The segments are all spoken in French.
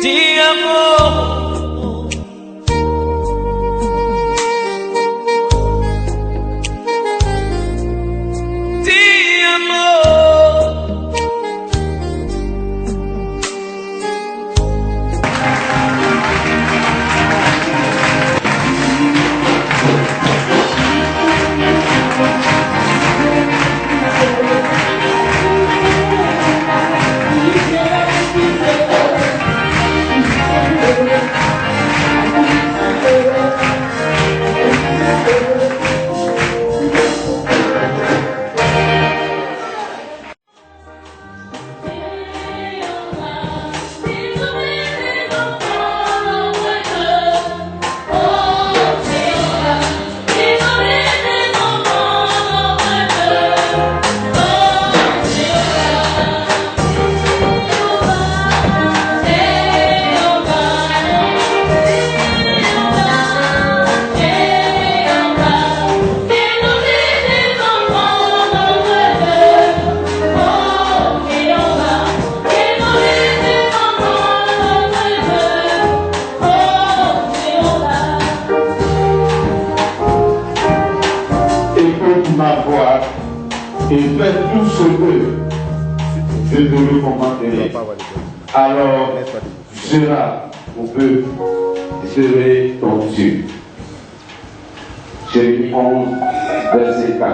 Ti amo. Et fais tout ce que je te recommanderai. Alors tu seras mon peuple et serai ton Dieu. Jérémie 11, verset 4.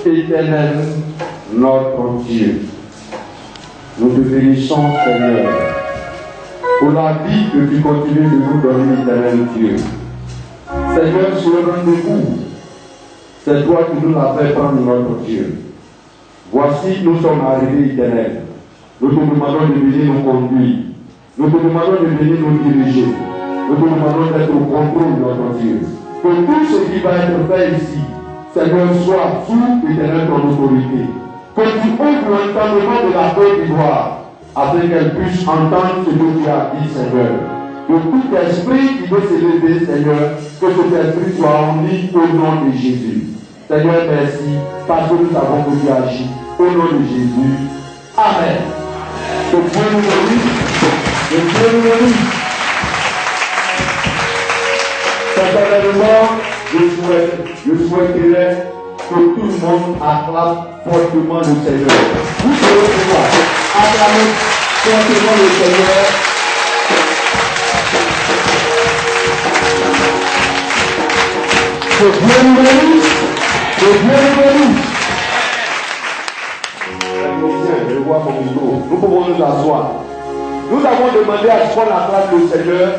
Éternel, notre Dieu, nous te bénissons, Seigneur, pour la vie que tu continues de nous donner, éternel Dieu. Seigneur, sur le rendez-vous, c'est toi qui nous l'as fait prendre, notre Dieu. Voici, nous sommes arrivés, éternel. Nous te demandons de venir nous conduire. Nous te demandons de venir nous diriger. Nous te demandons d'être au contrôle, notre Dieu. Que tout ce qui va être fait ici, Seigneur, soit sous, éternel, ton autorité. Que tu ouvres l'entendement de la Côte d'Ivoire, afin qu'elle puisse entendre ce que tu as dit, Seigneur. Que tout esprit qui veut s'élever, Seigneur, que cet esprit soit uni au nom de Jésus. Seigneur, merci, parce que nous savons que tu agis. Au nom de Jésus. Amen. Que Dieu nous bénisse. Que Dieu nous bénisse. Sincèrement, je souhaiterais que tout le monde acclame fortement le Seigneur. Vous pouvez pouvoir acclamer fortement le Seigneur. Que Dieu nous bénisse. Que Dieu nous bénisse. Je vois mon micro. Nous pouvons nous asseoir. Nous avons demandé à ce qu'on acclame le Seigneur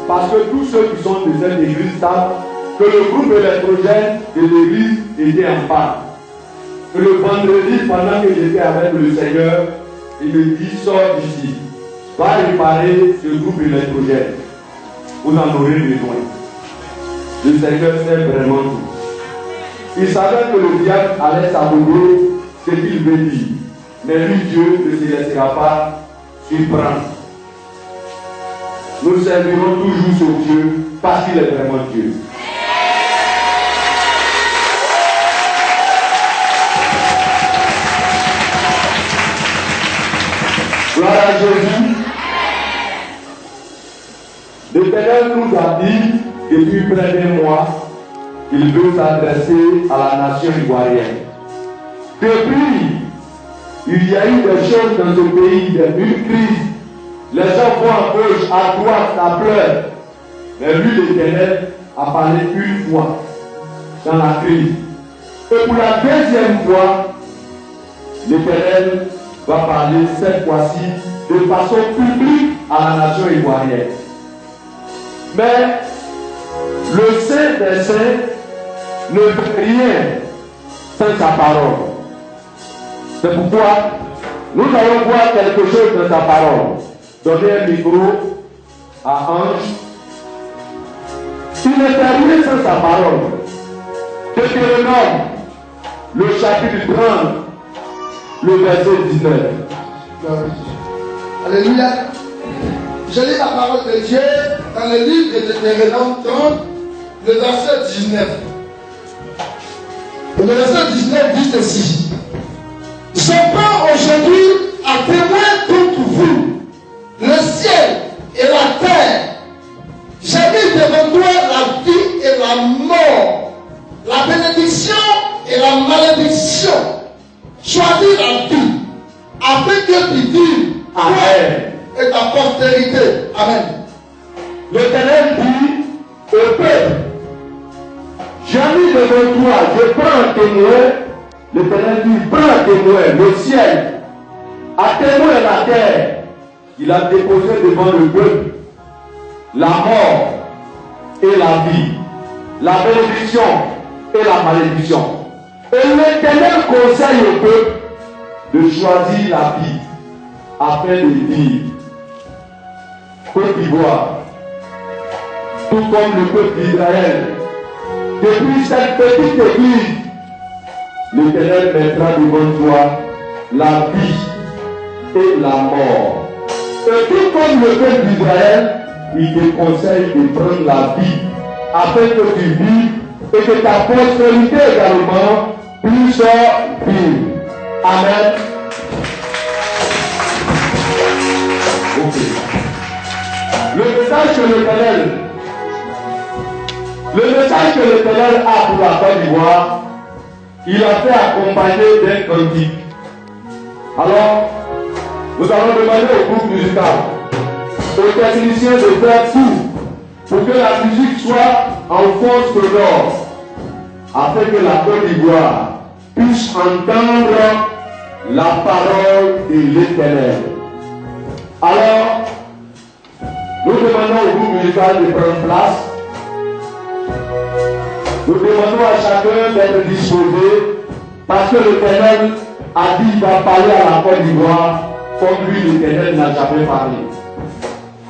parce que tous ceux qui sont de cette église savent que le groupe électrogène de l'église était en panne. Que le vendredi, pendant que j'étais avec le Seigneur, il me dit, sors d'ici, va réparer ce groupe électrogène. Vous en aurez besoin. Le Seigneur sait vraiment tout. Il savait que le diable allait saboter ce qu'il veut dire. Mais lui, Dieu, ne se laissera pas surprendre. Nous servirons toujours ce Dieu parce qu'il est vraiment Dieu. Gloire à Jésus. L'Éternel nous a dit depuis près d'un mois qu'il veut s'adresser à la nation ivoirienne. Depuis, il y a eu des choses dans ce pays, une crise. Les gens vont à gauche, à droite, ça pleure. Mais lui, l'Éternel, a parlé une fois dans la crise. Et pour la deuxième fois, l'Éternel va parler cette fois-ci de façon publique à la nation ivoirienne. Mais le Saint des Saints ne fait rien sans sa parole. C'est pourquoi nous allons voir quelque chose dans sa parole. Donner un micro à Ange. Il ne fait rien sans sa parole. Deutéronome, le chapitre 30, le verset 19. Alléluia. Je lis la parole de Dieu dans le livre de Deutéronome 30, le verset 19. Le verset 19 dit ceci. Je prends aujourd'hui à témoin contre vous le ciel et la terre. J'ai mis devant toi la vie et la mort, la bénédiction et la malédiction. Choisis la vie afin que tu vives. Amen. Et ta postérité. Amen. L'Éternel dit au peuple, j'ai mis devant toi, je prends un témoin. L'Éternel dit, prends un témoin, le ciel, à témoin la terre. Il a déposé devant le peuple la mort et la vie, la bénédiction et la malédiction. Et l'Éternel conseille au peuple de choisir la vie afin de vivre. Côte d'Ivoire, tout comme le peuple d'Israël, depuis cette petite église, l'Éternel mettra devant toi la vie et la mort. Et tout comme le peuple d'Israël, il te conseille de prendre la vie afin que tu vives et que ta postérité également puisse vivre. Amen. Ok. Le message que l'Éternel a pour la Côte d'Ivoire, il a fait accompagner d'un cantique. Alors, nous allons demander au groupe musical, aux techniciens de faire tout pour que la musique soit en fond sonore, afin que la Côte d'Ivoire puisse entendre la parole de l'Éternel. Alors, nous demandons au groupe musical de prendre place. Nous demandons à chacun d'être disposé parce que l'Éternel a dit qu'il va parler à la Côte d'Ivoire comme lui, l'Éternel, n'a jamais parlé.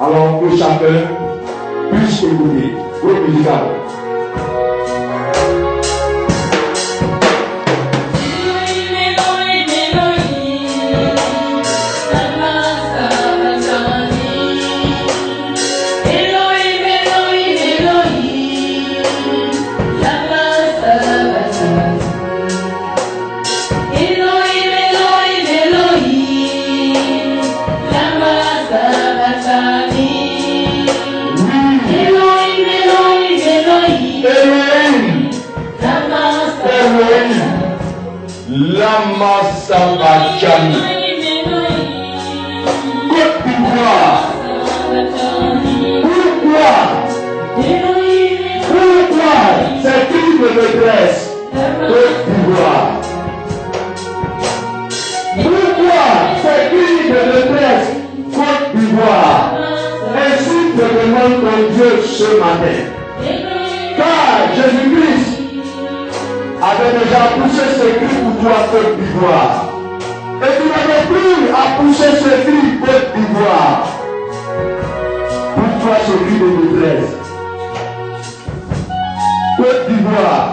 Alors que chacun puisse écouter. Groupe musical. Lama Sabachani. Côte d'Ivoire. Pourquoi ces cris de détresse? Côte d'Ivoire. Pourquoi ces cris de détresse? Côte d'Ivoire. Ainsi te demande ton Dieu ce matin. Car Jésus-Christ avait déjà poussé ce cri pour toi, Côte d'Ivoire. Et tu n'avais plus à pousser ce cri, Côte d'Ivoire. Pour toi, ce cri de détresse. Côte d'Ivoire.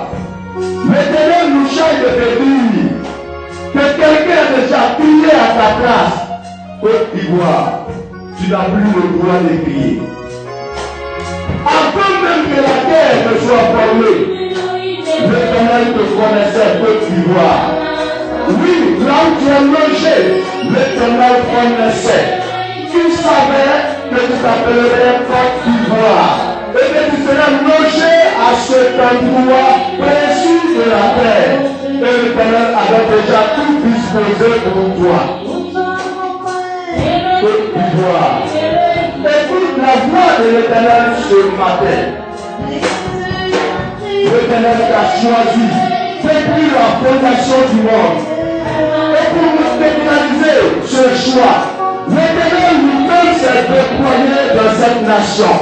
L'Éternel nous charge de te dire que quelqu'un a déjà crié à ta place. Côte d'Ivoire, tu n'as plus le droit de crier. Avant même que la terre ne soit formée, l'Éternel te connaissait, Côte d'Ivoire. Oui, là où tu es logé, l'Éternel connaissait. Tu savais que tu t'appellerais Côte d'Ivoire et que tu serais logé à cet endroit précis de la terre. Et l'Éternel avait déjà tout disposé pour toi. Côte d'Ivoire. Écoute la voix de l'Éternel ce matin. L'Éternel t'a choisi depuis la fondation du monde. Et pour nous pénaliser ce choix, l'Éternel nous donne ses déployés dans cette nation.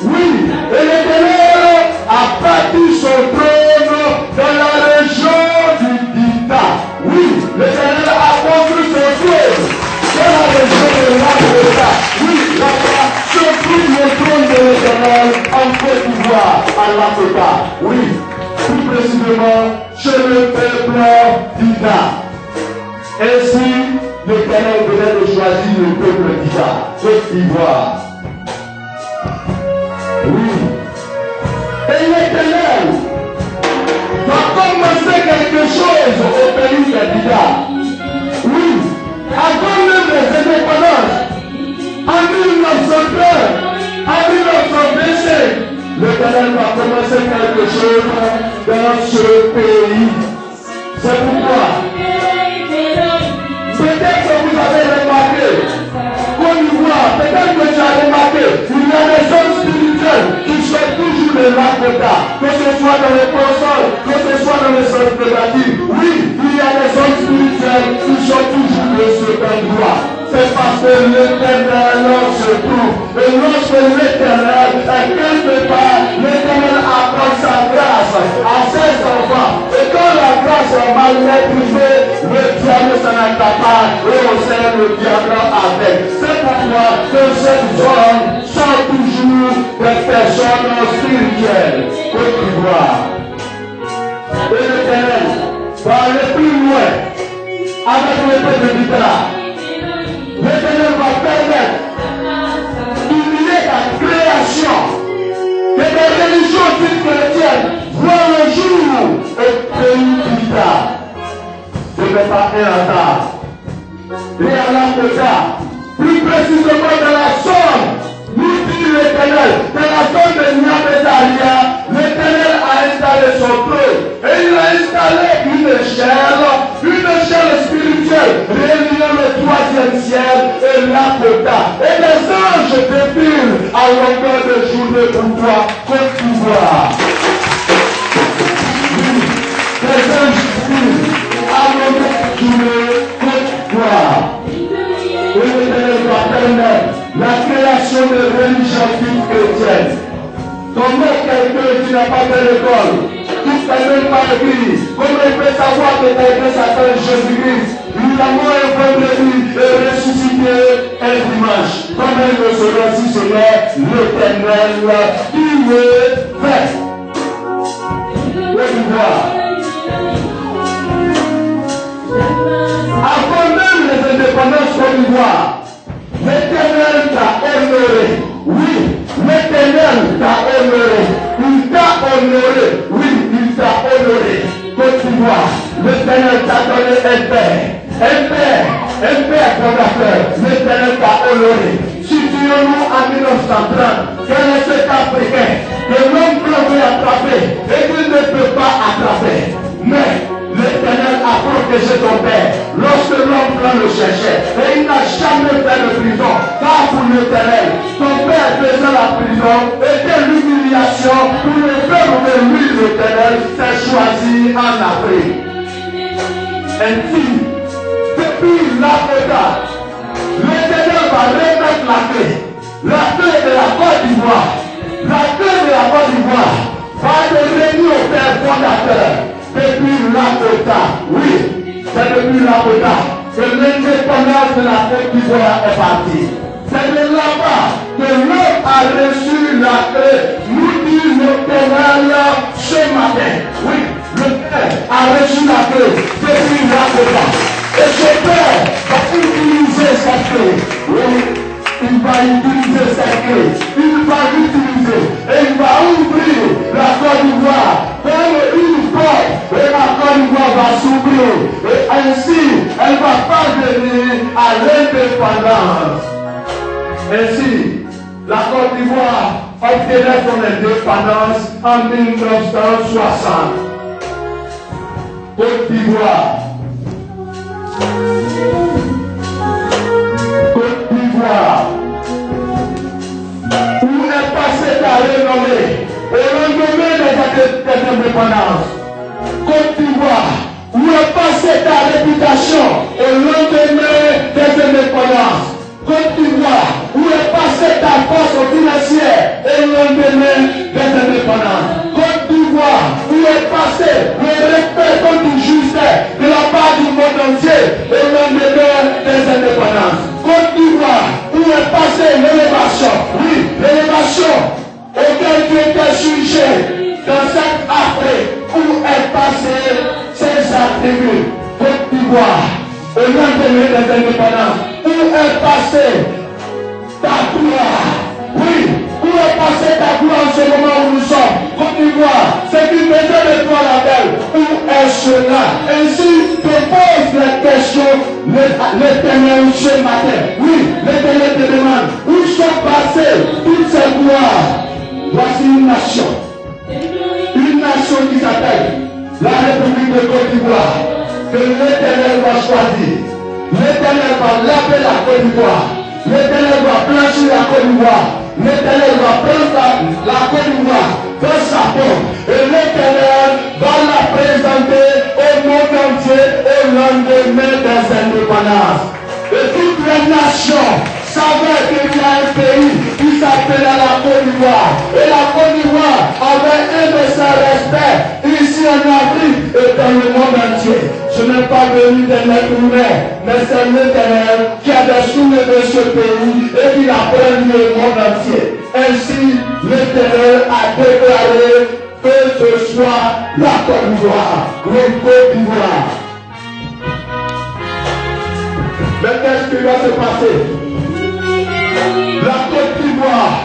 Oui, et l'Éternel a bâti son trône dans la région du Dita. Oui, l'Éternel a construit son trône dans la région de l'Afrique. Oui, là-bas, se trouve le trône de l'Éternel en Côte d'Ivoire, à l'Afrique. Oui, plus précisément chez le peuple d'Ida. Ainsi, l'Éternel venait de choisir le peuple d'Ida, Côte d'Ivoire. Oui. Et l'Éternel va commencer quelque chose au pays candidat. Oui, avant même les indépendances, en 1902, en 1925, l'Éternel va commencer quelque chose dans ce pays. C'est pourquoi, peut-être que vous avez remarqué, qu'on y voit, peut-être que tu as remarqué, il y a des hommes spirituels qui sont toujours de l'Afrique, que ce soit dans les consoles, que ce soit dans les centres négatifs. Oui, il y a des hommes spirituels qui sont toujours de cet endroit. C'est parce que l'Éternel se trouve. Et lorsque l'Éternel est quelque part, l'Éternel apporte sa grâce à ses enfants. Et quand la grâce est mal maîtrisée, le diable s'en accapare et on sert le diable avec. C'est pourquoi que ces hommes sont toujours des personnes spirituelles. Côte d'Ivoire. Et l'Éternel va aller plus loin avec le peuple de Mitra. L'Éternel va permettre qu'il y ait la création que des religions dites chrétiennes voient le jour au pays d'Ita. Ce n'est pas un hasard. Et à l'Afrique, plus précisément dans la zone, nous dit l'Éternel, dans la zone de Niamey-Zaria, l'Éternel a installé son trône. Et il a installé une échelle spirituelle, reliant le troisième ciel et l'Afrique. Et les anges défilent à longueur de journée pour toi, Côte d'Ivoire. Les anges défilent à longueur de journée, Côte d'Ivoire. Et l'Éternel va permettre la création de religions chrétiennes. Comment quelqu'un qui n'a pas fait l'école, qui ne sait même pas écrire, comment il peut savoir que quelqu'un s'appelle Jésus-Christ? Il a mort un vendredi et ressuscité un dimanche. Comment il le saura si ce n'est l'Éternel qui le fait? Vous voir. Avant même les indépendances Côte d'Ivoire, l'Éternel t'a honoré. Oui, l'Éternel t'a honoré. Il t'a honoré. Oui, il t'a honoré. Côte d'Ivoire, l'Éternel t'a donné un père fondateur. L'Éternel t'a honoré. Situons-nous en 1930. Quel est cet Africain que l'homme blanc veut attraper et qu'il ne peut pas attraper? Mais l'Éternel a protégé ton père lorsque l'homme blanc le cherchait. Et il n'a jamais fait de prison. Car pour l'Éternel, ton père faisait la prison était l'humiliation pour le peuple de lui, l'Éternel s'est choisi en Afrique. Ainsi, depuis l'Afrique, l'Éternel va remettre la clé de la Côte d'Ivoire. La clé de la Côte d'Ivoire va devenir au père fondateur. Depuis l'Afrique, oui, c'est depuis l'Afrique que l'indépendance de la Côte d'Ivoire est partie. C'est de là-bas que l'homme a reçu la clé. Nous dit l'Éternel ce matin. Oui, le Père a reçu la clé depuis l'Afrique. Et ce Père va utiliser cette clé. Oui, il va utiliser cette clé. Il va l'utiliser. Et il va ouvrir la Côte d'Ivoire comme une porte. Et la Côte d'Ivoire va s'ouvrir. Et ainsi, elle va parvenir à l'indépendance. Ainsi, la Côte d'Ivoire obtenait son indépendance en 1960. Côte d'Ivoire. Côte d'Ivoire. Où est passé ta renommée au lendemain des indépendances. Côte d'Ivoire. Où est passée ta réputation au lendemain des indépendances. Côte d'Ivoire, où est passée ta force financière et le lendemain des indépendances. Côte d'Ivoire, où est passé le respect qu'on dit juste de la part du monde entier et le lendemain des indépendances. Côte d'Ivoire, où est passée l'élévation, oui, l'élévation auquel tu étais sujet dans cette Afrique, où est passé ces attributs. Côte d'Ivoire, au lendemain des indépendances, où est passée ta gloire? Oui, où est passée ta gloire en ce moment où nous sommes? Côte d'Ivoire, c'est une maison de toi la belle. Où est cela? Ainsi te pose la question l'Éternel ce matin. Oui, l'Éternel te demande où sont passées toutes ces gloires. Voici une nation. Une nation qui s'appelle la République de Côte d'Ivoire. Que l'Éternel va choisir. L'Éternel va laver la Côte d'Ivoire. L'Éternel va blanchir la Côte d'Ivoire. L'Éternel va prendre la Côte d'Ivoire dans sa peau. Et l'Éternel va la présenter au monde entier au lendemain des indépendances. Et toutes les nations savaient qu'il y a un pays qui s'appelait la Côte d'Ivoire. Et la Côte d'Ivoire avait un de ses respects ici en Afrique et dans le monde entier. Ce n'est pas venu d'un être humain, mais c'est l'Éternel qui a soulevé ce pays et qui l'a pris le monde entier. Ainsi, l'Éternel a déclaré que ce soit la Côte d'Ivoire, le Côte d'Ivoire. Mais qu'est-ce qui va se passer? La Côte d'Ivoire,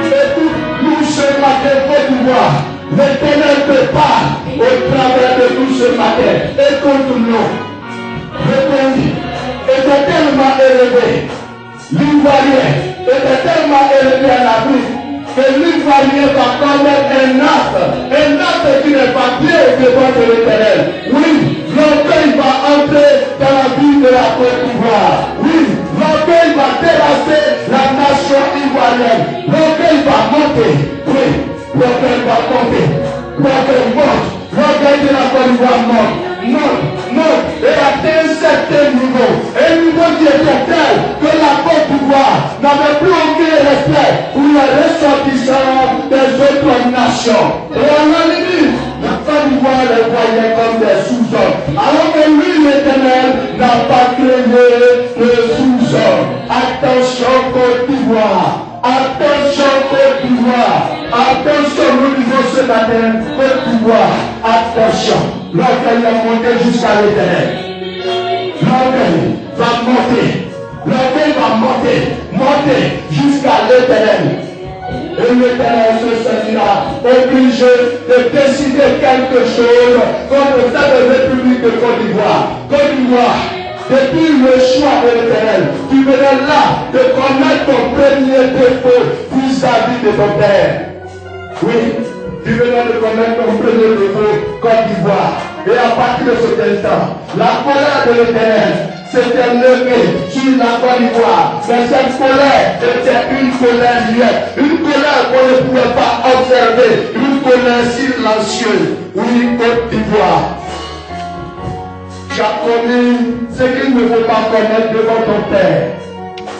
et tout nous ce matin, Côte d'Ivoire, l'Éternel te parle au travers de tout ce matin. Écoute-nous. Le pays était tellement élevé. L'Ivoirien était tellement élevé en Afrique que l'Ivoirien va commettre un acte qui n'est pas bien devant de l'Éternel. Oui, l'orgueil va entrer dans la vie de la Côte d'Ivoire. Oui, l'orgueil va terrasser la nation ivoirienne. L'orgueil va monter. Oui, l'orgueil va monter. L'orgueil monte. L'orgueil de la Côte d'Ivoire monte. Non, et atteint un certain niveau. Un niveau qui était tel que la Côte d'Ivoire n'avait plus aucun respect pour les ressortissants des autres nations. Et à la limite, la Côte d'Ivoire les voyait comme des sous-hommes. Alors que lui, l'Éternel, n'a pas créé de sous-hommes. Attention Côte d'Ivoire. Attention Côte d'Ivoire. Attention, nous disons ce matin, Côte d'Ivoire. Attention. L'orgueil va monter jusqu'à l'Éternel. L'orgueil va monter. L'orgueil va monter jusqu'à l'Éternel. Et l'Éternel se sentira obligé de décider quelque chose contre cette République de Côte d'Ivoire. Côte d'Ivoire, depuis le choix de l'Éternel, tu venais là de connaître ton premier défaut vis-à-vis de ton père. Oui. Tu venais de connaître ton premier défaut, Côte d'Ivoire. Et à partir de cet instant, la colère de l'Éternel s'était levée sur la Côte d'Ivoire. Mais cette colère était une colère muette, une colère qu'on ne pouvait pas observer, une colère silencieuse. Oui, Côte d'Ivoire. Tu as commis ce qu'il ne faut pas connaître devant ton père.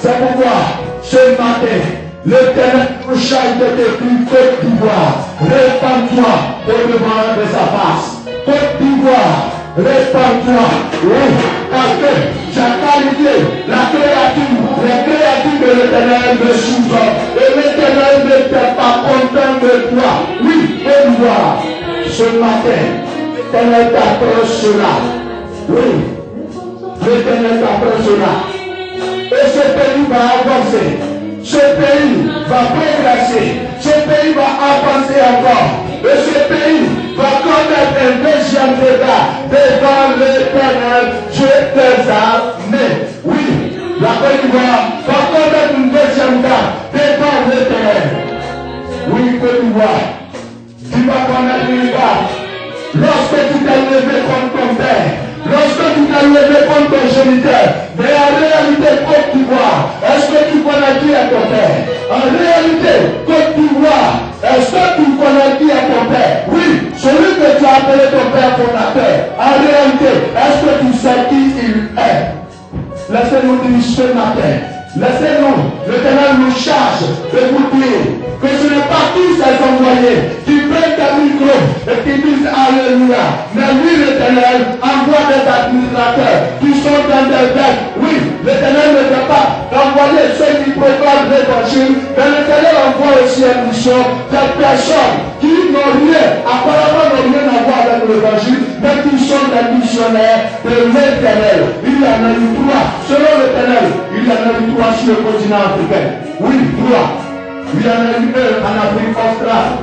C'est pourquoi, ce matin, l'Éternel nous charge de tes filles, Côte d'Ivoire. Répands-toi au-devant de sa face. Côte d'Ivoire, répands-toi. Oui, parce que j'ai qualifié la créature, les créatures de l'Éternel de sous-hommes. Et l'Éternel n'était pas content de toi. Oui, Côte d'Ivoire, ce matin, l'Éternel t'apprend cela. Oui, l'Éternel t'apprend cela. Et ce pays va avancer. Ce pays va progresser. Ce pays va avancer encore. Et ce pays va commettre un deuxième dégât devant l'Éternel, Dieu des armées. Oui, la Côte d'Ivoire va commettre une deuxième dégât devant l'Éternel. Oui, Côte d'Ivoire, tu vas commettre une dégât lorsque tu t'es levé contre ton père. Lorsque tu t'es levé contre ton géniteur, mais en réalité, Côte d'Ivoire, est-ce que tu connais qui est ton père? En réalité, Côte d'Ivoire, est-ce que tu connais qui est ton père? Oui, celui que tu as appelé ton père fondateur. En réalité, est-ce que tu sais qui il est? Laissez-nous dire ce matin. Laissez-nous, l'Éternel nous charge de vous dire que ce n'est pas tous ces envoyés qui prennent des micros et qui disent Alléluia. Mais lui, l'Éternel, envoie des administrateurs qui sont dans des veines. Oui, l'Éternel ne veut pas envoyer ceux qui proclament l'évangile, mais l'Éternel envoie aussi une mission des personnes qui n'ont rien, apparemment n'ont rien à voir avec l'évangile, mais qui sont des missionnaires de l'Éternel. Il y en a eu 3, selon l'Éternel, il y en a eu 3 sur le continent africain. Oui, 3. Il y en a eu 1 en Afrique australe.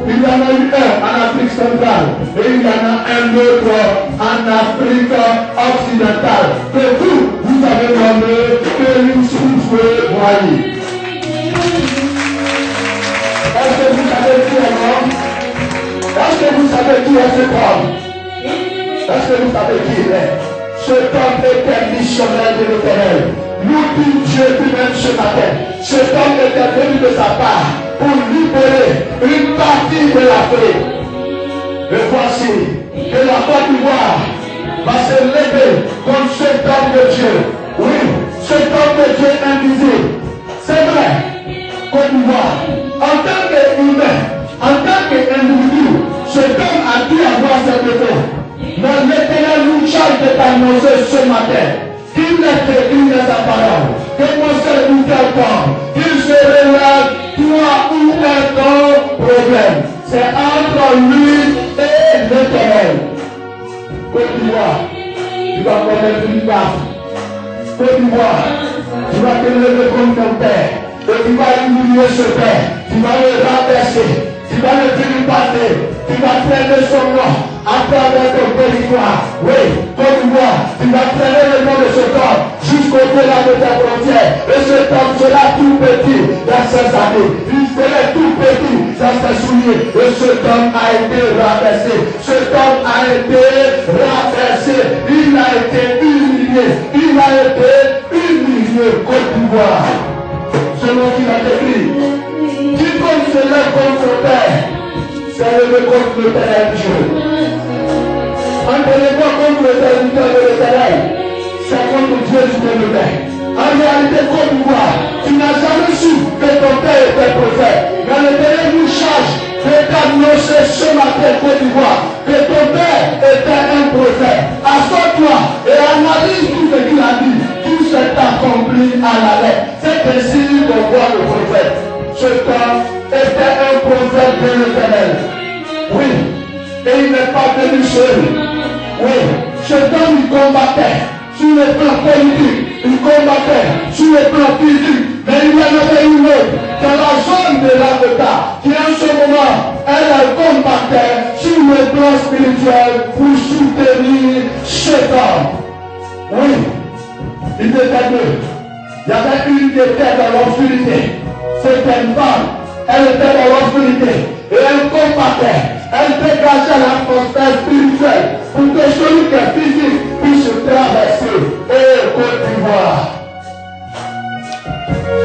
Il y en a eu un en Afrique centrale et il y en a un autre en Afrique occidentale. Que vous avez nommé Félix Houphouët-Boigny. Est-ce que vous savez qui est l'homme? Est-ce que vous savez qui est cet homme? Est-ce que vous savez qui il est? Cet homme était missionnaire de l'Éternel. Nous dit Dieu lui-même ce matin. Cet homme était venu de sa part pour libérer une partie de l'Afrique. Et voici que la Côte d'Ivoire va se lever contre cet homme de Dieu. Oui, cet homme de Dieu invisible. C'est vrai, Côte d'Ivoire, en tant qu'humain, en tant qu'individu, cet homme a dû avoir ses défauts. Mais l'Éternel nous charge de t'annoncer ce matin qu'il n'est que une de sa parole. Que mon seul nous quelqu'un, qu'il se révèle toi ou est ton problème. C'est entre lui et l'Éternel. Côte d'Ivoire, tu vas connaître une baffe. Côte d'Ivoire, tu vas te lever contre ton père. Et tu vas humilier ce père. Tu vas le renverser. Tu vas le vilipender. Tu vas traîner son nom à travers ton territoire. Oui, Côte d'Ivoire, tu vas traîner le nom de cet homme jusqu'au-delà de ta frontière. Et cet homme sera tout petit dans ses années. Il sera tout petit dans ses souliers. Et cet homme a été renversé. Cet homme a été renversé. Il a été humilié. Il a été humilié. Côte d'Ivoire. Selon qu'il a écrit. Quiconque se lève contre son père, c'est le contre l'Éternel Dieu. Entraînez-moi contre le serviteur de l'Éternel, c'est contre Dieu du bien-aimé. En réalité, Côte d'Ivoire, tu n'as jamais su que ton père était prophète. Mais l'Éternel nous charge de t'annoncer ce matin, Côte d'Ivoire, que ton père était un prophète. Assois-toi et analyse tout ce qu'il a dit. Tout s'est accompli à la lettre. C'est ainsi qu'on voit le prophète. Cet homme était un prophète de l'Éternel. Oui, et il n'est pas venu seul. Oui, cet homme il combattait sur le plan politique, il combattait sur le plan physique, mais il y en avait une autre dans la zone de l'Afrique qui en ce moment, elle combattait sur le plan spirituel pour soutenir cet homme. Oui, il était deux. Il y avait une qui était dans l'obscurité. C'était une femme, elle était dans l'obscurité et elle combattait, elle dégageait l'atmosphère spirituelle pour que celui qui est physique puisse traverser. Et Côte d'Ivoire,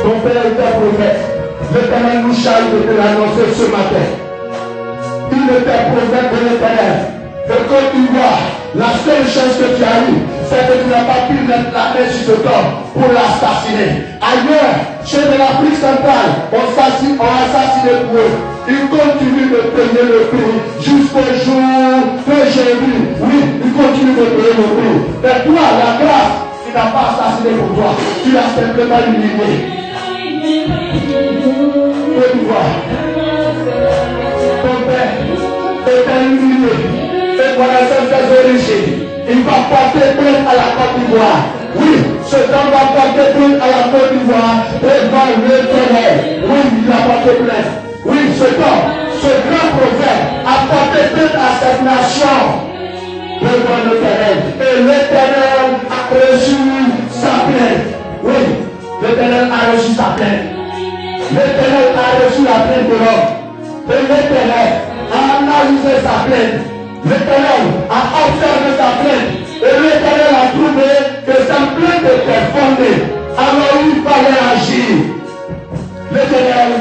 ton père était prophète. L'Éternel nous charge de te l'annoncer ce matin. Il était prophète de l'Éternel. De Côte d'Ivoire, la seule chose que tu as eue, c'est que tu n'as pas pu mettre la main sur cet homme pour l'assassiner. Ailleurs, chez l'Afrique centrale, on assassiné pour eux. Ils continuent de payer le prix jusqu'au jour que j'ai vu. Oui, ils continuent de payer le prix. Mais toi, la grâce, tu n'as pas assassiné pour toi. Tu l'as simplement humilié. Côte d'Ivoire, ton père est humilié. Et connaissant ses origines, il va porter plainte à la Côte d'Ivoire. Oui, cet homme va porter plainte à la Côte d'Ivoire devant l'Éternel. Oui, il a porté plainte. Oui, cet homme, ce grand prophète, a porté plainte à cette nation devant l'Éternel. Et l'Éternel a reçu sa plainte. Oui, l'Éternel a reçu sa plainte. L'Éternel a reçu la plainte de l'homme. Et l'Éternel a analysé sa plainte. L'Éternel a observé sa plainte et l'Éternel a trouvé que sa plainte était fondée. Alors il fallait agir. L'Éternel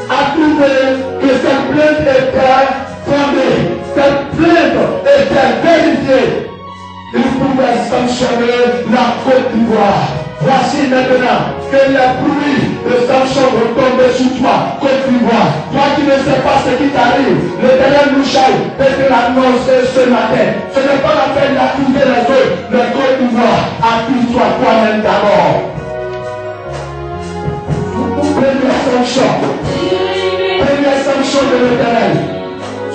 a trouvé que cette plainte était fondée. Cette plainte était vérifiée. Il pouvait sanctionner la Côte d'Ivoire. Voici maintenant que les bruits de sanction vont tomber sur toi, Côte d'Ivoire. Toi qui ne sais pas ce qui t'arrive, l'Éternel nous charge de te l'annoncer ce matin. Ce n'est pas la peine d'accuser les autres, mais Côte d'Ivoire, accuse-toi toi-même d'abord. Première sanction. Première sanction de l'Éternel.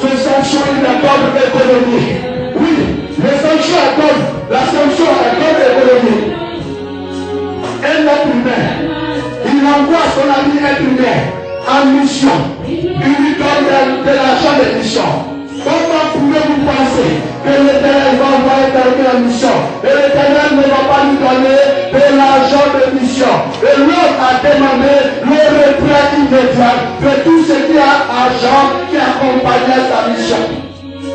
Ce sanction, il accorde l'économie. Oui, les sanctions accordent. La sanction accorde l'économie. Un être humain, il envoie son ami être humain en mission Il lui donne de l'argent de mission. Comment pouvez-vous penser que l'Éternel va envoyer quelqu'un en mission et l'Éternel ne va pas lui donner de l'argent de mission? Et l'homme a demandé le retrait immédiat de tout ce qui a argent qui accompagnait sa mission.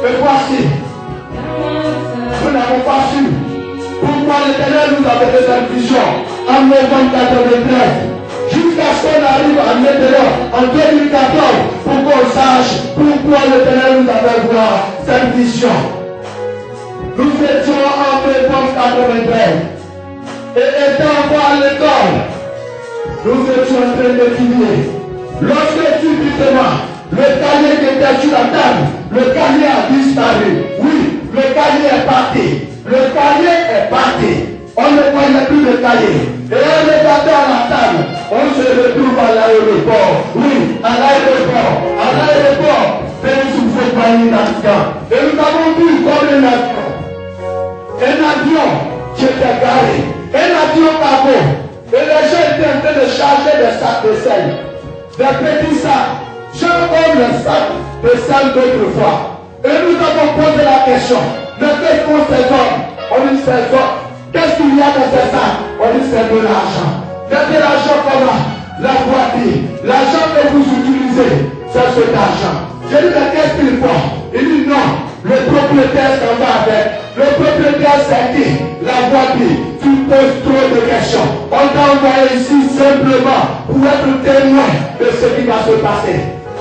Et voici, nous n'avons pas su pourquoi l'Éternel nous a donné cette vision en novembre 93. Jusqu'à ce qu'on arrive à maintenant en 2014 pour qu'on sache pourquoi l'Éternel nous avait voir cette vision. Nous étions en novembre 93 et étant encore à l'école, nous étions en train d'étudier. Lorsque subitement, le cahier qui était sur la table, le cahier a disparu. Oui, le cahier est parti. Le cahier est parti. On ne voyait plus de cahier. Et on regardait à la table. On se retrouve à l'aéroport. Oui, à l'aéroport. À l'aéroport. Et nous sommes pas une nation. Et nous avons vu comme un avion. Un avion qui était garé. Un avion cargo. Et les gens étaient en train de charger des sacs de sel. Des petits sacs. Genre comme les sacs de sel d'autrefois. Et nous avons posé la question. Mais qu'est-ce qu'on ces hommes? On dit ces hommes. Qu'est-ce qu'il y a dans ces sacs? On dit c'est de l'argent. Mais de l'argent comment? La voiture. L'argent que vous utilisez, c'est cet argent. Je dis mais qu'est-ce qu'il faut? Il dit non. Le propriétaire s'en va avec. Le propriétaire c'est qui? La voiture. Tu poses trop de questions. On t'a envoyé ici simplement pour être témoin de ce qui va se passer.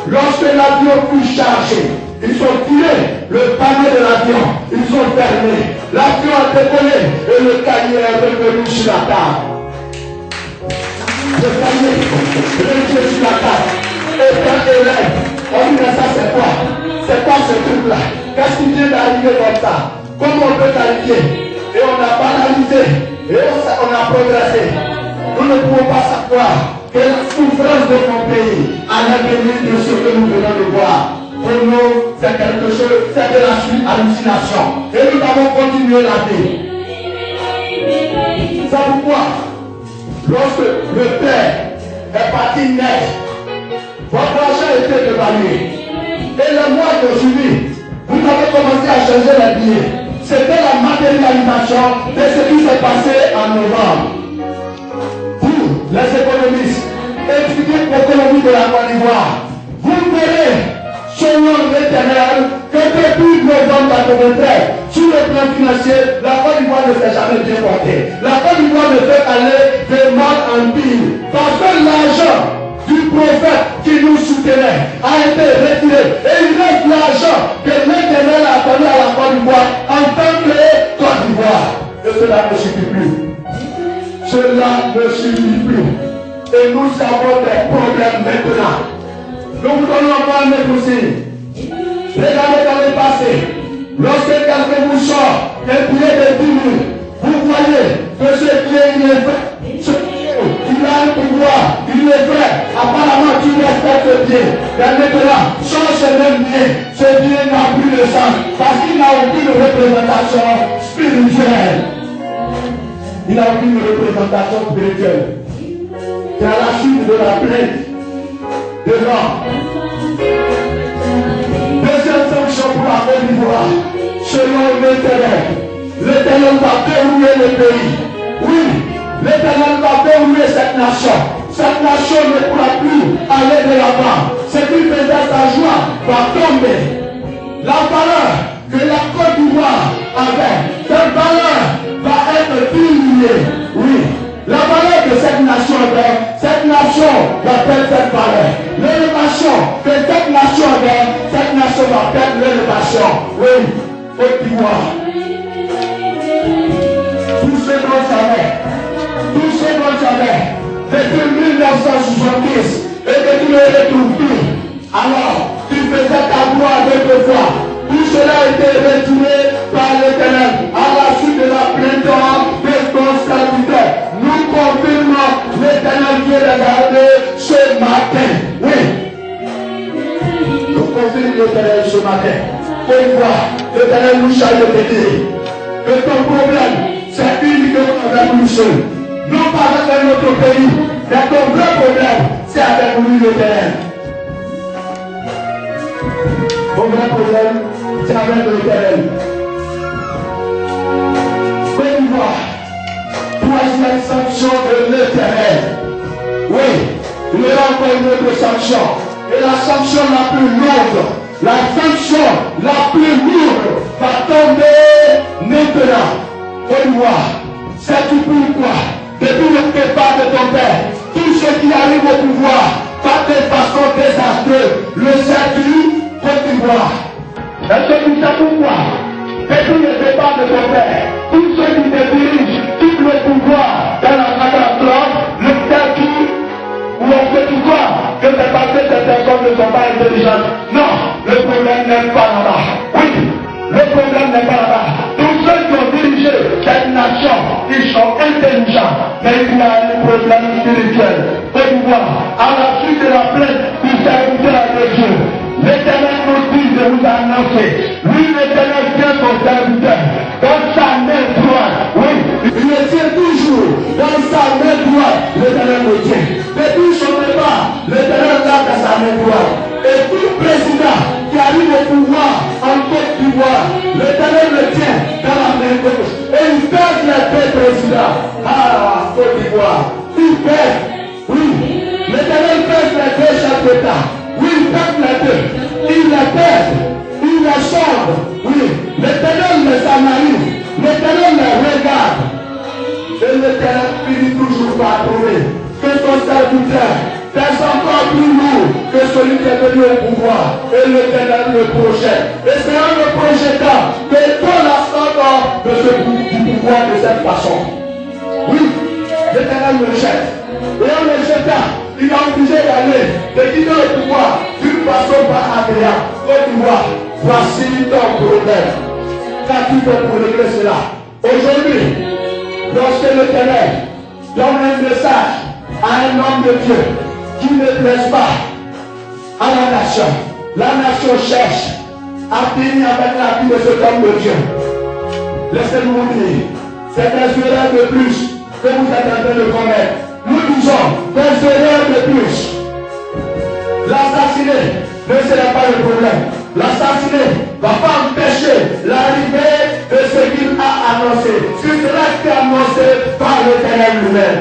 Lorsque l'avion fut chargé, ils ont tiré le panneau de l'avion, ils ont fermé. L'avion a décollé et le cahier est revenu sur la table. Le cahier est revenu sur la table. Et quand élève, on dit mais ça c'est quoi? C'est quoi ce truc-là? Qu'est-ce qui vient d'arriver comme ça? Comment on peut qualifier? Et on a banalisé. Et on a progressé. Nous ne pouvons pas savoir que la souffrance de mon pays à l'avenir de ce que nous venons de voir. Pour nous, c'est quelque chose, c'est de la hallucination. Et nous avons continué la vie. C'est pourquoi, lorsque le père est parti net, votre argent était évalué. Et le mois de juillet, vous avez commencé à changer les billets. C'était la matérialisation de ce qui s'est passé en novembre. Vous, les économistes, étudiez l'économie de la Côte d'Ivoire. Vous verrez, selon l'Éternel, que depuis novembre 93, sur le plan financier, la Côte d'Ivoire ne s'est jamais bien portée. La Côte d'Ivoire ne fait aller de mal en pire. Parce que l'argent du prophète qui nous soutenait a été retiré. Et il reste l'argent que l'Éternel a donné à la Côte d'Ivoire en tant que Côte d'Ivoire. Et cela ne suffit plus. Cela ne suffit plus. Et nous avons des problèmes maintenant. Nous vous donnons encore un négocier. Regardez dans le passé. Lorsque quelqu'un vous sort un billet de 10 000, vous voyez que ce billet il est vrai. Il a un pouvoir, il est vrai. Apparemment, tu respectes ce billet. Mais maintenant, sans ce même billet, ce billet n'a plus de sens. Parce qu'il n'a aucune représentation spirituelle. Il n'a aucune représentation spirituelle. C'est à la suite de la plainte de l'homme. Deuxième sanction pour la Côte d'Ivoire, selon l'Éternel. L'Éternel va verrouiller le pays. Oui, l'Éternel va verrouiller cette nation. Cette nation ne pourra plus aller de l'avant. Ce qui faisait sa joie va tomber. La valeur que la Côte d'Ivoire avait, cette valeur va être diminuée. Oui. La valeur de cette nation va perdre cette valeur. L'élévation que cette nation avait, cette nation va perdre l'élévation. Oui, Côte d'Ivoire. Tout ce dont j'avais, depuis 1970, et que tu ne retrouves plus. Alors, tu faisais ta gloire d'autrefois. Tout cela a été retourné par l'Éternel à la suite de la plainte de ton serviteur. Nous confirmons l'Éternel qui est regardé ce matin. Oui. Nous confirmons l'Éternel ce matin. Pour voir, l'Éternel nous charge de te dire que ton problème, c'est uniquement avec nous seuls. Non pas avec notre pays, mais ton vrai problème, c'est avec nous l'Éternel. Aucun problème, c'est avec l'Éternel. Côte d'Ivoire, troisième sanction de l'Éternel. Oui, il y aura encore une autre sanction. Et la sanction la plus lourde, la sanction la plus lourde va tomber maintenant. Côte d'Ivoire, sais-tu pourquoi? Depuis le départ de ton père, tous ceux qui arrivent au pouvoir, pas de façon désastreuse, le sais-tu, Côte d'Ivoire? Est-ce que tu sais pourquoi? Depuis le départ de ton père, tous ceux qui te dirigent, tout le pouvoir dans la catastrophe, le sais-tu? Ou est-ce que tu crois que c'est parce que ces personnes ne sont pas intelligentes? Non, le problème n'est pas là-bas. Oui, le problème n'est pas là-bas. Tous ceux qui ont dirigé cette nation, ils sont intelligents, mais il y a un problème spirituel. Côte d'Ivoire, à la suite de la plainte du serviteur de Dieu, l'Éternel nous dit de vous annoncer, lui l'Éternel tient son serviteur dans sa main droite. Oui, il le tient toujours dans sa main droite. L'Éternel le tient. Depuis son départ, l'Éternel l'a dans sa main droite. Et tout président qui arrive au pouvoir en Côte d'Ivoire, l'Éternel le tient dans la main gauche. Et il pèse les deux présidents. Ah, Côte d'Ivoire, il pèse. Oui, l'Éternel pèse les deux chefs d'État. Oui, il pèse les deux. Il les pèse. Il les sonde. Oui, l'Éternel les analyse. L'Éternel les regarde. Et l'Éternel finit toujours par trouver que son serviteur pèse encore plus lourd que celui qui est venu au pouvoir. Et l'Éternel le projette. Et c'est en le projetant que toi la sort de ce du pouvoir de cette façon. Oui, l'Éternel le jette. Et en le jetant, il a obligé d'aller, de quitter le pouvoir d'une façon pas agréable. Côte d'Ivoire, voici ton problème. Qu'as-tu fait pour régler cela? Aujourd'hui, lorsque l'Éternel donne un message à un homme de Dieu qui ne plaise pas à la nation cherche à finir avec la vie de cet homme de Dieu. Laissez-nous vous dire, c'est des erreurs de plus que vous êtes en train de commettre. Nous disons des erreurs de plus. L'assassiné ne sera pas le problème. L'assassiné ne va pas empêcher l'arrivée de ce qu'il a annoncé. Ce sera annoncé par l'Éternel lui-même.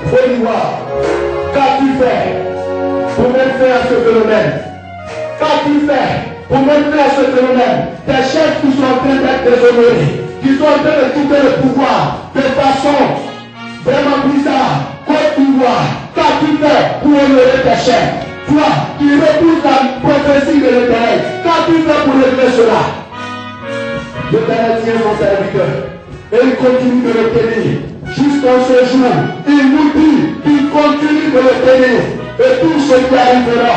Côte d'Ivoire, qu'as-tu fait pour mettre fin à ce phénomène? Qu'as-tu fait pour mettre fin à ce phénomène? Des chefs qui sont en train d'être déshonorés, qui sont en train de quitter le pouvoir de façon vraiment bizarre. Côte d'Ivoire, qu'as-tu fait pour honorer tes chefs? Toi qui repousses la prophétie de l'Éternel, qu'as-tu fait pour régler cela? L'Éternel tient son serviteur et il continue de le tenir jusqu'à ce jour. Il nous dit qu'il continue de le tenir et tout ce qui arrivera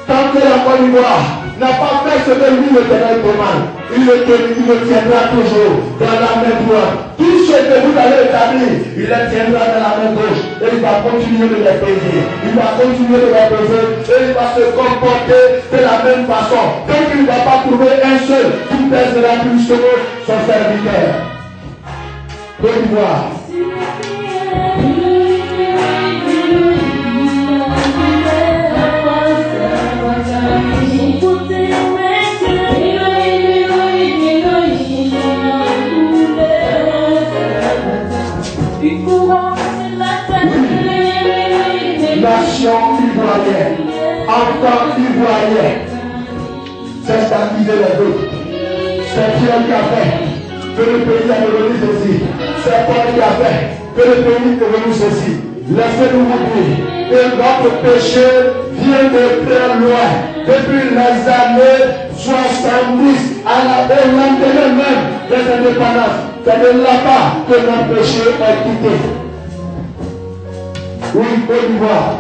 tant que la Côte d'Ivoire n'a pas fait ce que lui l'Éternel demande. Il le tiendra toujours dans la main droite. Tout ce que vous allez établir, il le tiendra dans la main gauche. Et il va continuer de les payer. Il va continuer de les peser. Et il va se comporter de la même façon. Donc il ne va pas trouver un seul qui pèsera plus que son serviteur. Côte d'Ivoire. Nation ivoirienne, enfant ivoirien, c'est stabiliser les autres. C'est Pierre qui a fait que le pays est devenu ceci. C'est Paul qui a fait que le pays est devenu ceci. Laissez-nous vous dire que notre péché vient de très loin. Depuis les années 70 au lendemain même des indépendances. C'est de là-bas que notre péché est quitté. Oui, Côte d'Ivoire,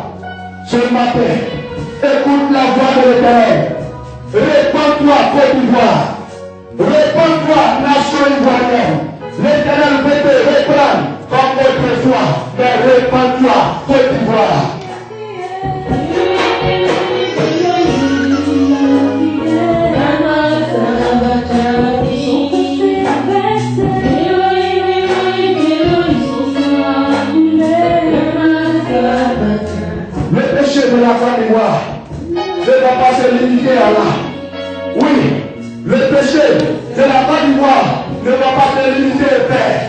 ce matin, écoute la voix de l'Éternel. Répands-toi, Côte d'Ivoire. Répands-toi, nation ivoirienne. L'Éternel veut te reprendre comme autrefois, mais répands-toi, Côte d'Ivoire. De la Côte d'Ivoire ne va Oui, le péché de la Côte d'Ivoire ne va pas te limiter, Père.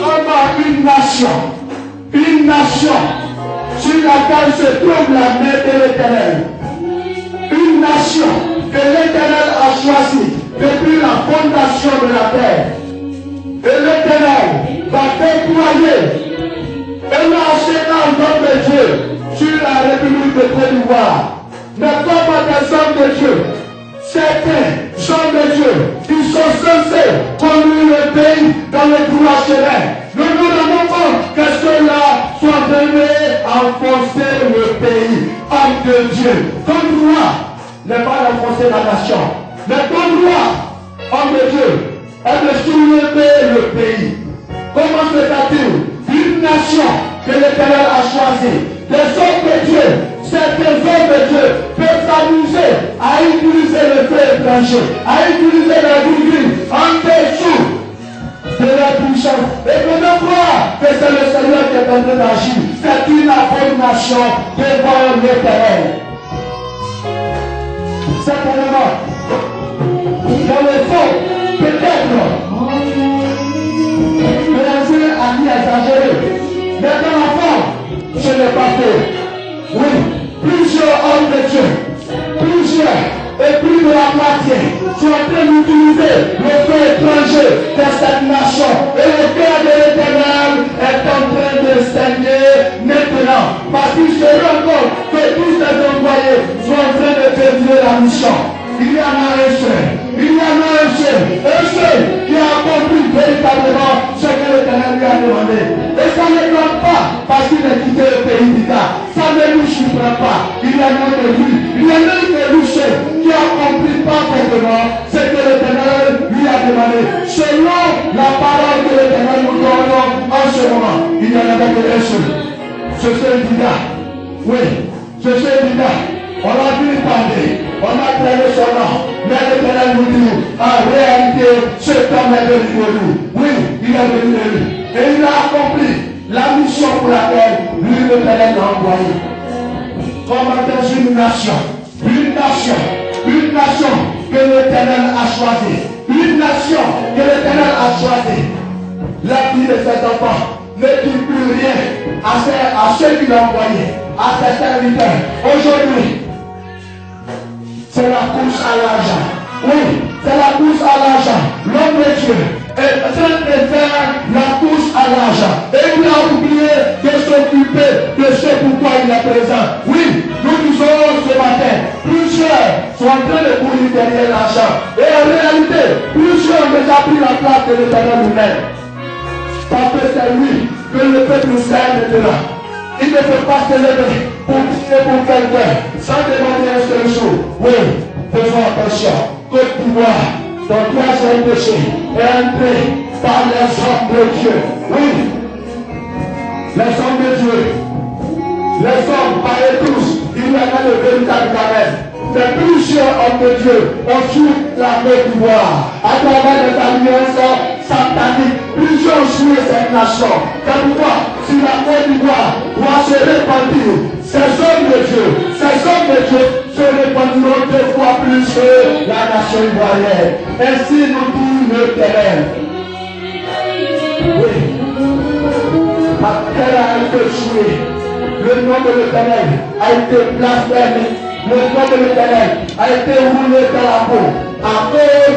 On a une nation sur laquelle se trouve la main de l'Éternel. Une nation que l'Éternel a choisie depuis la fondation de la terre. Et l'Éternel va déployer un arsenal d'hommes de Dieu sur la République de Côte d'Ivoire. Mais comme des hommes de Dieu, certains hommes de Dieu qui sont censés conduire le pays dans le droit chemin. Nous nous rendons compte que ceux-là sont venus enfoncer le pays. Homme de Dieu, ton droit n'est pas d'enfoncer la nation. Mais ton droit, homme de Dieu, est de soulever le pays. Comment se fait-il? Une nation que l'Éternel a choisie. Les hommes de Dieu, certains hommes de Dieu peuvent s'amuser à utiliser le feu étranger, à utiliser la grille en dessous de la puissance. Et que ne croire que c'est le Seigneur qui est en train d'agir. C'est une abomination devant l'Éternel. Certainement, dans le fond, peut-être, Brésil a mis exagéré. Mais dans la forme, je n'ai pas fait. Oui, plusieurs hommes de Dieu, plusieurs et plus de la moitié sont en train d'utiliser le feu étranger de cette nation. Et le cœur de l'Éternel est en train de saigner maintenant. Parce qu'il se rend compte que tous les envoyés sont en train de dévier la mission. Il y en a un seul. Il y en a un seul qui a accompli véritablement ce que l'Éternel lui a demandé. Et ça ne compte pas parce qu'il a quitté le pays d'État. Ça ne lui surprend pas. Il y en a de lui. Il y en a de lui qui a accompli parfaitement ce que l'Éternel lui a demandé. Selon la parole que l'Éternel nous donne en ce moment, il y en a un seul. Ce seul d'État. Oui, ce seul d'État. On a vu parler, on a traité son nom, mais l'Éternel nous dit, en réalité, cet homme est venu de nous. Oui, il est venu de lui. Et il a accompli la mission pour laquelle lui, l'Éternel l'a envoyé. Comme dans une nation que l'Éternel a choisie, une nation que l'Éternel a choisie. La vie de cet enfant ne dit plus rien à ceux qui l'ont envoyé, à ses serviteurs. Aujourd'hui, c'est la course à l'argent. Oui, c'est la course à l'argent. L'homme de Dieu est en train de faire la course à l'argent. Et il a oublié de s'occuper de ce pourquoi il est présent. Oui, nous disons ce matin, plusieurs sont en train de courir derrière l'argent. Et en réalité, plusieurs ont déjà pris la place de l'Éternel lui-même. Parce que c'est lui que le peuple sert maintenant. Il ne peut pas se lever pour prier pour quelqu'un sans demander un seul jour. Oui, faisons attention. Côte d'Ivoire, ton troisième péché est entré par les hommes de Dieu. Oui, les hommes de Dieu, les hommes par tous, il y en a de véritables gamins. Mais plusieurs hommes de Dieu ont joué la Côte d'Ivoire à travers les alliances sataniques. Plusieurs ont joué cette nation. C'est pourquoi, si la Côte d'Ivoire doit se répandre, ces hommes de Dieu se répandront deux fois plus que la nation ivoirienne. Ainsi nous dit l'Éternel. Oui. La terre a été jouée. Le nom de l'Éternel a été blasphémé. Le nom de l'Éternel a été roulé dans la peau à cause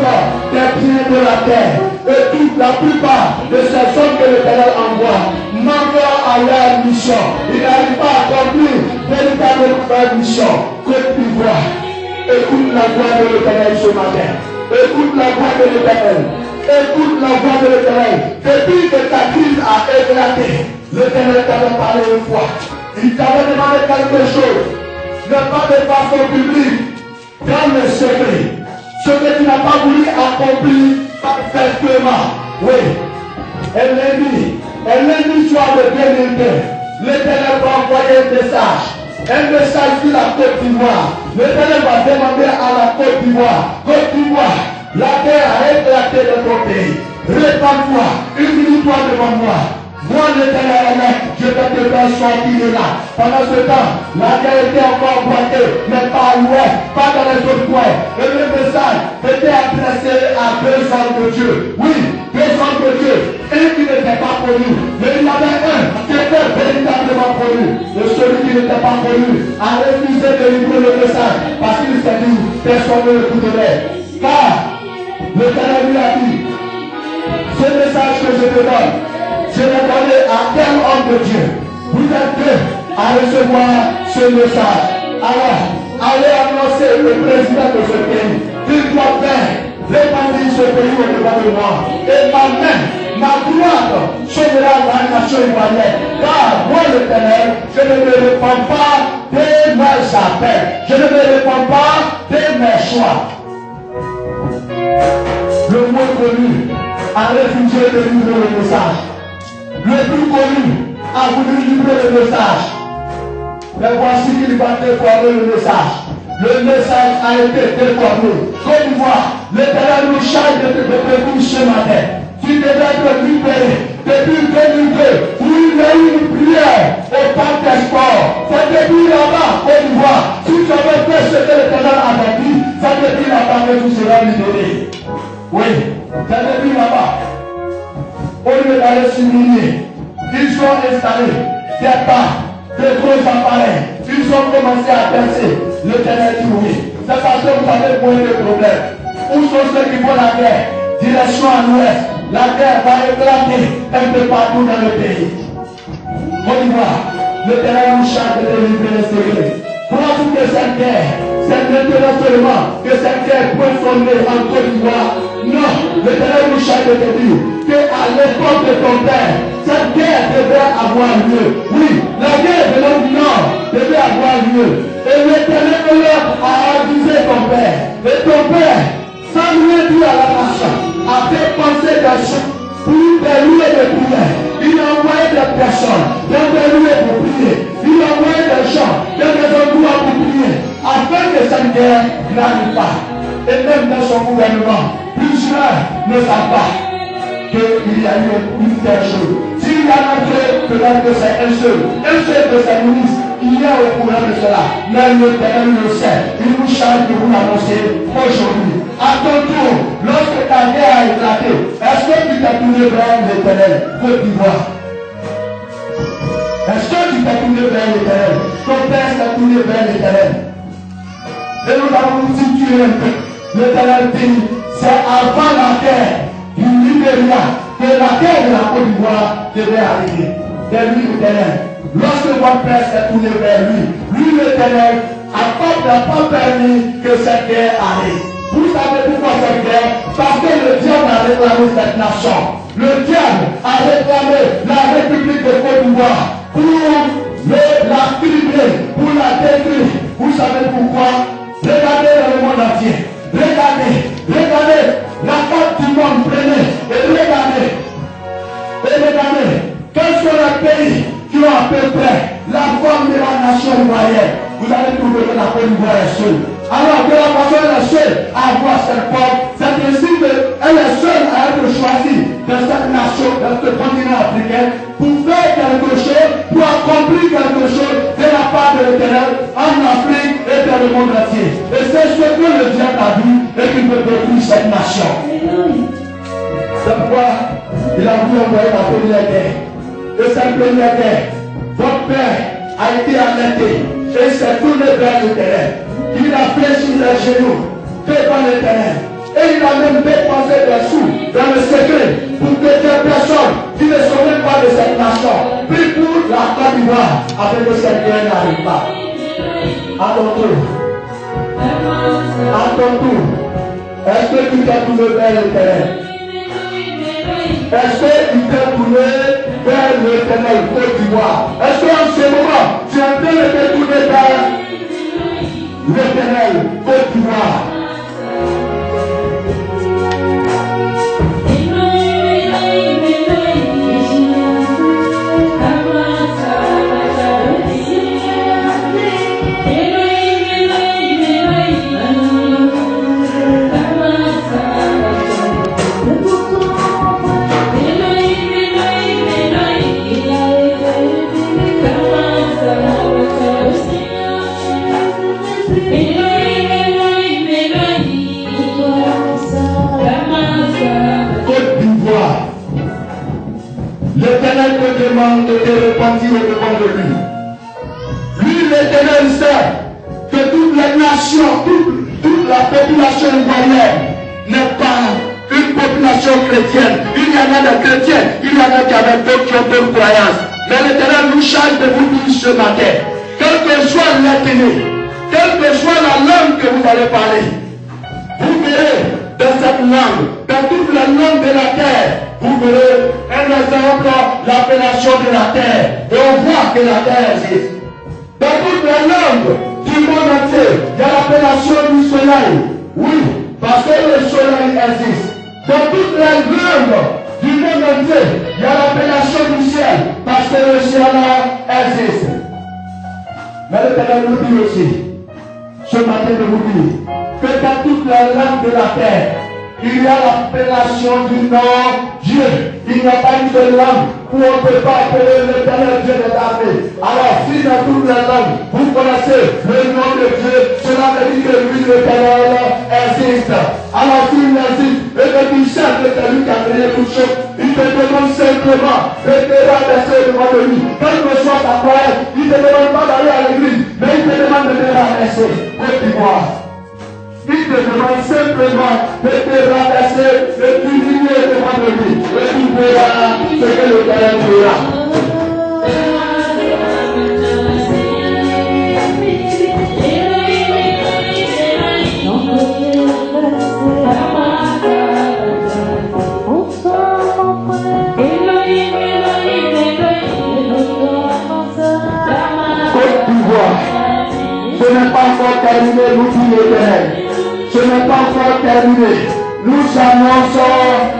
des biens de la terre. Et toute la plupart de ces hommes que l'Éternel envoie manquent à leur mission. Ils n'arrivent pas à accomplir véritablement leur mission. Côte d'Ivoire, écoute la voix de l'Éternel ce matin. Écoute la voix de l'Éternel. Écoute la voix de l'Éternel. Depuis que ta crise a éclaté, l'Éternel t'avait parlé une fois. Il t'avait demandé quelque chose. Ne pas de façon publique, dans le secret. Ce que tu n'as pas voulu accomplir parfaitement. Oui. Et lundi soir de 2022, l'Éternel va envoyer un message sur la Côte d'Ivoire. L'Éternel va demander à la Côte d'Ivoire, la terre a éclaté dans ton pays. Répands-toi, humilie-toi devant moi. Moi, l'Éternel, je vais te faire sortir de là. Pendant ce temps, la terre était encore boitée, mais pas à l'ouest, pas dans les autres coins. Et le message était adressé à deux hommes de Dieu. Oui, deux hommes de Dieu. Un qui n'était pas connu, mais il y avait un qui était véritablement connu. Et celui qui n'était pas connu a refusé de livrer le message parce qu'il s'est dit, personne ne l'écouterait. Car l'Éternel lui a dit, ce message que je te donne, je l'ai donné à tel homme de Dieu. Vous êtes deux à recevoir ce message. Alors, allez annoncer le président de ce pays. Il doit faire répandre ce pays au devant de moi. Et ma main, ma gloire sauvera la nation ivoirienne. Car moi, l'Éternel, je ne me réponds pas de mes appels. Je ne me réponds pas de mes choix. Le moins connu a refusé de livrer le message. Le plus connu a voulu livrer le message. Mais voici qu'il va déformer le message. Le message a été déformé. Côte d'Ivoire, l'Éternel nous charge de te prévenir ce matin. Tu devais être libéré depuis 2002 où il y a eu une prière au parc des sports. C'est depuis là-bas, Côte d'Ivoire. Si tu avais fait ce que l'Éternel avait dit, c'est depuis là-bas que tu seras libéré. Oui, c'est depuis là-bas. Au lieu d'aller s'humilier, ils ont installé des pas, des gros appareils. Ils ont commencé à penser l'Éternel dit oui. C'est parce que vous avez moins de problèmes. Où sont ceux qui font la guerre? Direction à l'ouest. La guerre va éclater un peu partout dans le pays. Côte d'Ivoire, l'Éternel nous charge de délivrer les secrets. Crois-tu que cette guerre, c'est maintenant seulement que cette guerre peut sonner en Côte d'Ivoire? Non, l'Éternel nous charge de te dire qu'à l'époque de ton père, cette guerre devait avoir lieu. Oui, la guerre de l'homme du Nord devait avoir lieu. Et l'Éternel a avisé ton père. Et ton père, sans rien dire à la nation, a fait penser des choses pour des lieux de prière. Il a envoyé des personnes dans des lieux pour prier. Il a envoyé des gens dans des endroits pour prier. Afin que cette guerre n'arrive pas. Et même dans son gouvernement, plusieurs ne savent pas qu'il y a eu une telle chose. S'il y en a deux, peut-être que c'est un seul de ses ministres, il est au courant de cela. Mais l'Éternel le sait. Il nous charge de vous l'annoncer aujourd'hui. À ton tour, lorsque ta guerre a éclaté, est-ce que tu t'es tourné vers l'Éternel? Côte d'Ivoire. Est-ce que tu t'es tourné vers l'Éternel? Ton père s'est tourné vers l'Éternel. Et nous avons situé un peu. L'Éternel dit, c'est avant la guerre du Libéria que la guerre de la Côte d'Ivoire devait arriver. C'est lui l'Éternel. Lorsque votre père s'est tourné vers lui l'Éternel n'a pas permis que cette guerre arrive. Vous savez pourquoi cette guerre? Parce que le diable a réclamé cette nation. Le diable a réclamé la République de Côte d'Ivoire pour la cribler, pour la détruire. Vous savez pourquoi? Regardez dans le monde entier. Regardez la carte du monde, prenez et regardez. Quels sont les pays qui ont à peu près la forme de la nation ivoirienne? Vous allez trouver que la Côte d'Ivoire est seule. Alors que la façon elle est seule à avoir cette forme, c'est ainsi qu'elle est seule à être choisie de cette nation, de ce continent africain, pour faire quelque chose, pour accomplir quelque chose de la part de l'Éternel en Afrique et dans le monde entier. Et c'est ce que le diable a vu et qu'il veut détruire cette nation. C'est pourquoi il a voulu envoyer la première guerre. Et cette première guerre, votre père a été alerté et s'est tourné vers l'Éternel. Il a fléchi les genoux devant l'Éternel. Et il a même dépensé des sous dans le secret pour que des personnes qui ne sont même pas de cette nation prient pour la Côte d'Ivoire afin que cette guerre n'arrive pas. À ton tour. Est-ce que tu t'es tourné vers l'Éternel? Est-ce qu'il t'est tourné vers l'Éternel Côte d'Ivoire? Est-ce qu'en ce moment, tu es en train de te tourner vers l'Éternel Côte d'Ivoire? demande de te repentir au devant de lui. Lui, l'Éternel, sait que toutes les nations, toute la population ivoirienne n'est pas une population chrétienne. Il y en a des chrétiens, il y en a qui avaient d'autres qui ont d'autres croyances. Mais l'Éternel nous charge de vous dire ce matin, quelle que soit l'ethnie, quelle que soit la langue que vous allez parler, vous verrez dans cette langue, dans toutes les langues de la terre, vous verrez un exemple, l'appellation de la terre. Et on voit que la terre existe. Dans toutes les langues du monde entier, il y a l'appellation du soleil. Oui, parce que le soleil existe. Dans toutes les langues du monde entier, il y a l'appellation du ciel, parce que le ciel existe. Mais l'Éternel nous dit aussi, ce matin de vous dire, que dans toutes les langues de la terre, il y a l'appellation du nom Dieu. Il n'y a pas une seule langue où on ne peut pas appeler l'Éternel Dieu des armées. Alors, si dans toutes les langues, vous connaissez le nom de Dieu, cela veut dire que lui, l'Éternel, existe. Alors, s'il existe, et que tu sais que c'est lui qui a créé toutes choses, il te demande simplement de te rabaisser devant de lui. Quelle que soit ta croyance, il ne te demande pas d'aller à l'église, mais il te demande de te rabaisser. Côte d'Ivoire. Il te demande simplement de te rabaisser, de t'humilier devant de lui. Et tu verras ce que l'Éternel fera. Côte d'Ivoire, ce n'est pas encore terminé, nous dit l'Éternel. Ce n'est pas encore terminé. Nous annonçons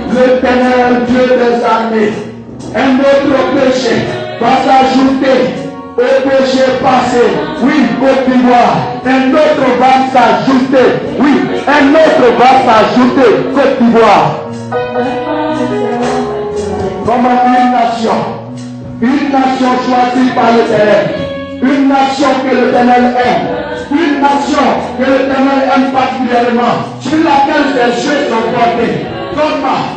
l'Éternel Dieu des armées. Un autre péché va s'ajouter au péché passé. Oui, Côte d'Ivoire. Un autre va s'ajouter. Oui, un autre va s'ajouter. Côte d'Ivoire. Comme une nation choisie par l'Éternel. Une nation que l'Éternel aime. Une nation que l'Éternel aime particulièrement, sur laquelle ses yeux sont portés. Comment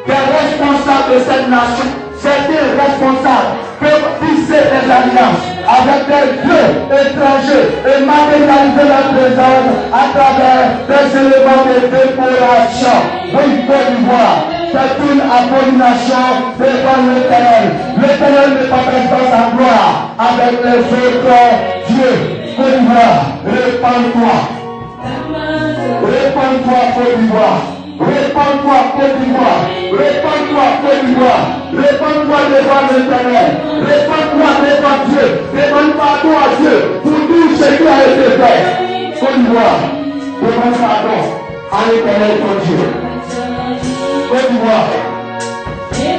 les responsables de cette nation, certains responsables, peuvent tisser des alliances avec des dieux étrangers et matérialiser leur présence à travers des éléments de décoration. Oui, Côte d'Ivoire, c'est une abomination devant l'Éternel. L'Éternel ne partage pas sa gloire avec les autres dieux. Côte d'Ivoire, répands-toi. Répands-toi, Côte d'Ivoire. Répands-toi, Côte d'Ivoire. Répands-toi, Côte d'Ivoire. Répands-toi devant l'Éternel. Répands-toi devant Dieu. Répands-toi à Dieu pour tout ce qui a été fait. Côte d'Ivoire, demande pardon à l'Éternel ton Dieu. Côte d'Ivoire,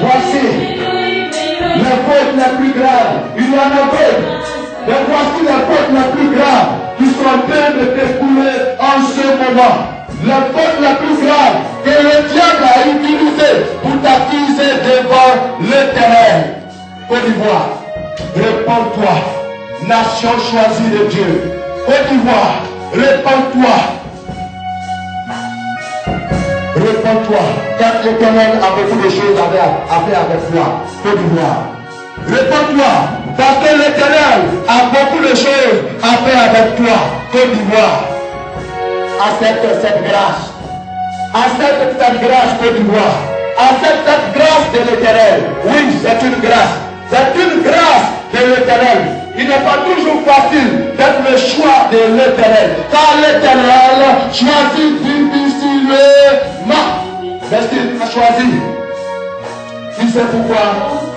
voici les fautes les plus graves. Il y en a d'autres. Mais voici les fautes les plus graves qui sont en train de t'épouler en ce moment. Les fautes les plus graves que le diable a utilisées pour t'accuser devant l'Éternel. Côte d'Ivoire, répands-toi, nation choisie de Dieu. Côte d'Ivoire, répands-toi. Répands-toi, car l'Éternel a beaucoup de choses à faire avec toi. Côte d'Ivoire, répands-toi. Parce que l'Éternel a beaucoup de choses à faire avec toi, Côte d'Ivoire. Accepte cette grâce. Accepte cette grâce, Côte d'Ivoire. Accepte cette grâce de l'Éternel. Oui, c'est une grâce. C'est une grâce de l'Éternel. Il n'est pas toujours facile d'être le choix de l'Éternel. Car l'Éternel choisit difficilement. Mais s'il t'a choisi, tu sais pourquoi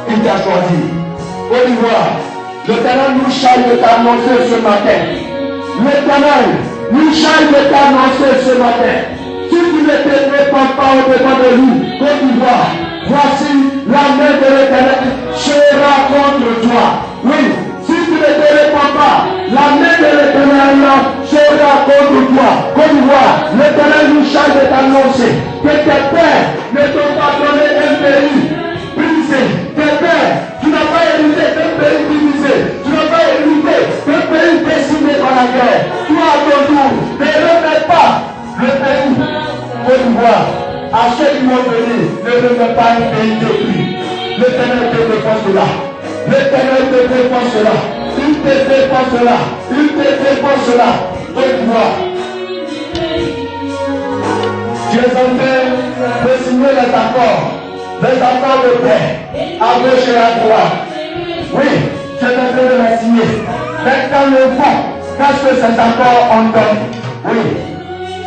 il t'a choisi. Côte d'Ivoire, l'Éternel nous charge de t'annoncer ce matin. L'Éternel nous charge de t'annoncer ce matin. Si tu ne te réponds pas au devant de lui, Côte d'Ivoire, voici la main de l'Éternel sera contre toi. Oui, si tu ne te réponds pas, la main de l'Éternel sera contre toi. Côte d'Ivoire, l'Éternel nous charge de t'annoncer que tes pères ne t'ont pas donné un pays brisé. Tes pères, tu n'as pas hérité d'un pays divisé. Tu n'as pas hérité d'un pays décimé par la guerre. Toi, à ton tour, ne remets pas le pays. Côte d'Ivoire, à ceux qui vont venir, ne remets pas un pays détruit. L'Éternel te défend cela. L'Éternel te défend cela. Il te défend cela. Il te défend cela. Côte d'Ivoire. Tu es en train de signer les accords de paix, à gauche et à droite. Oui, tu es en train de les signer. Mais quand le fond, qu'est-ce que ces accords en donnent? Oui,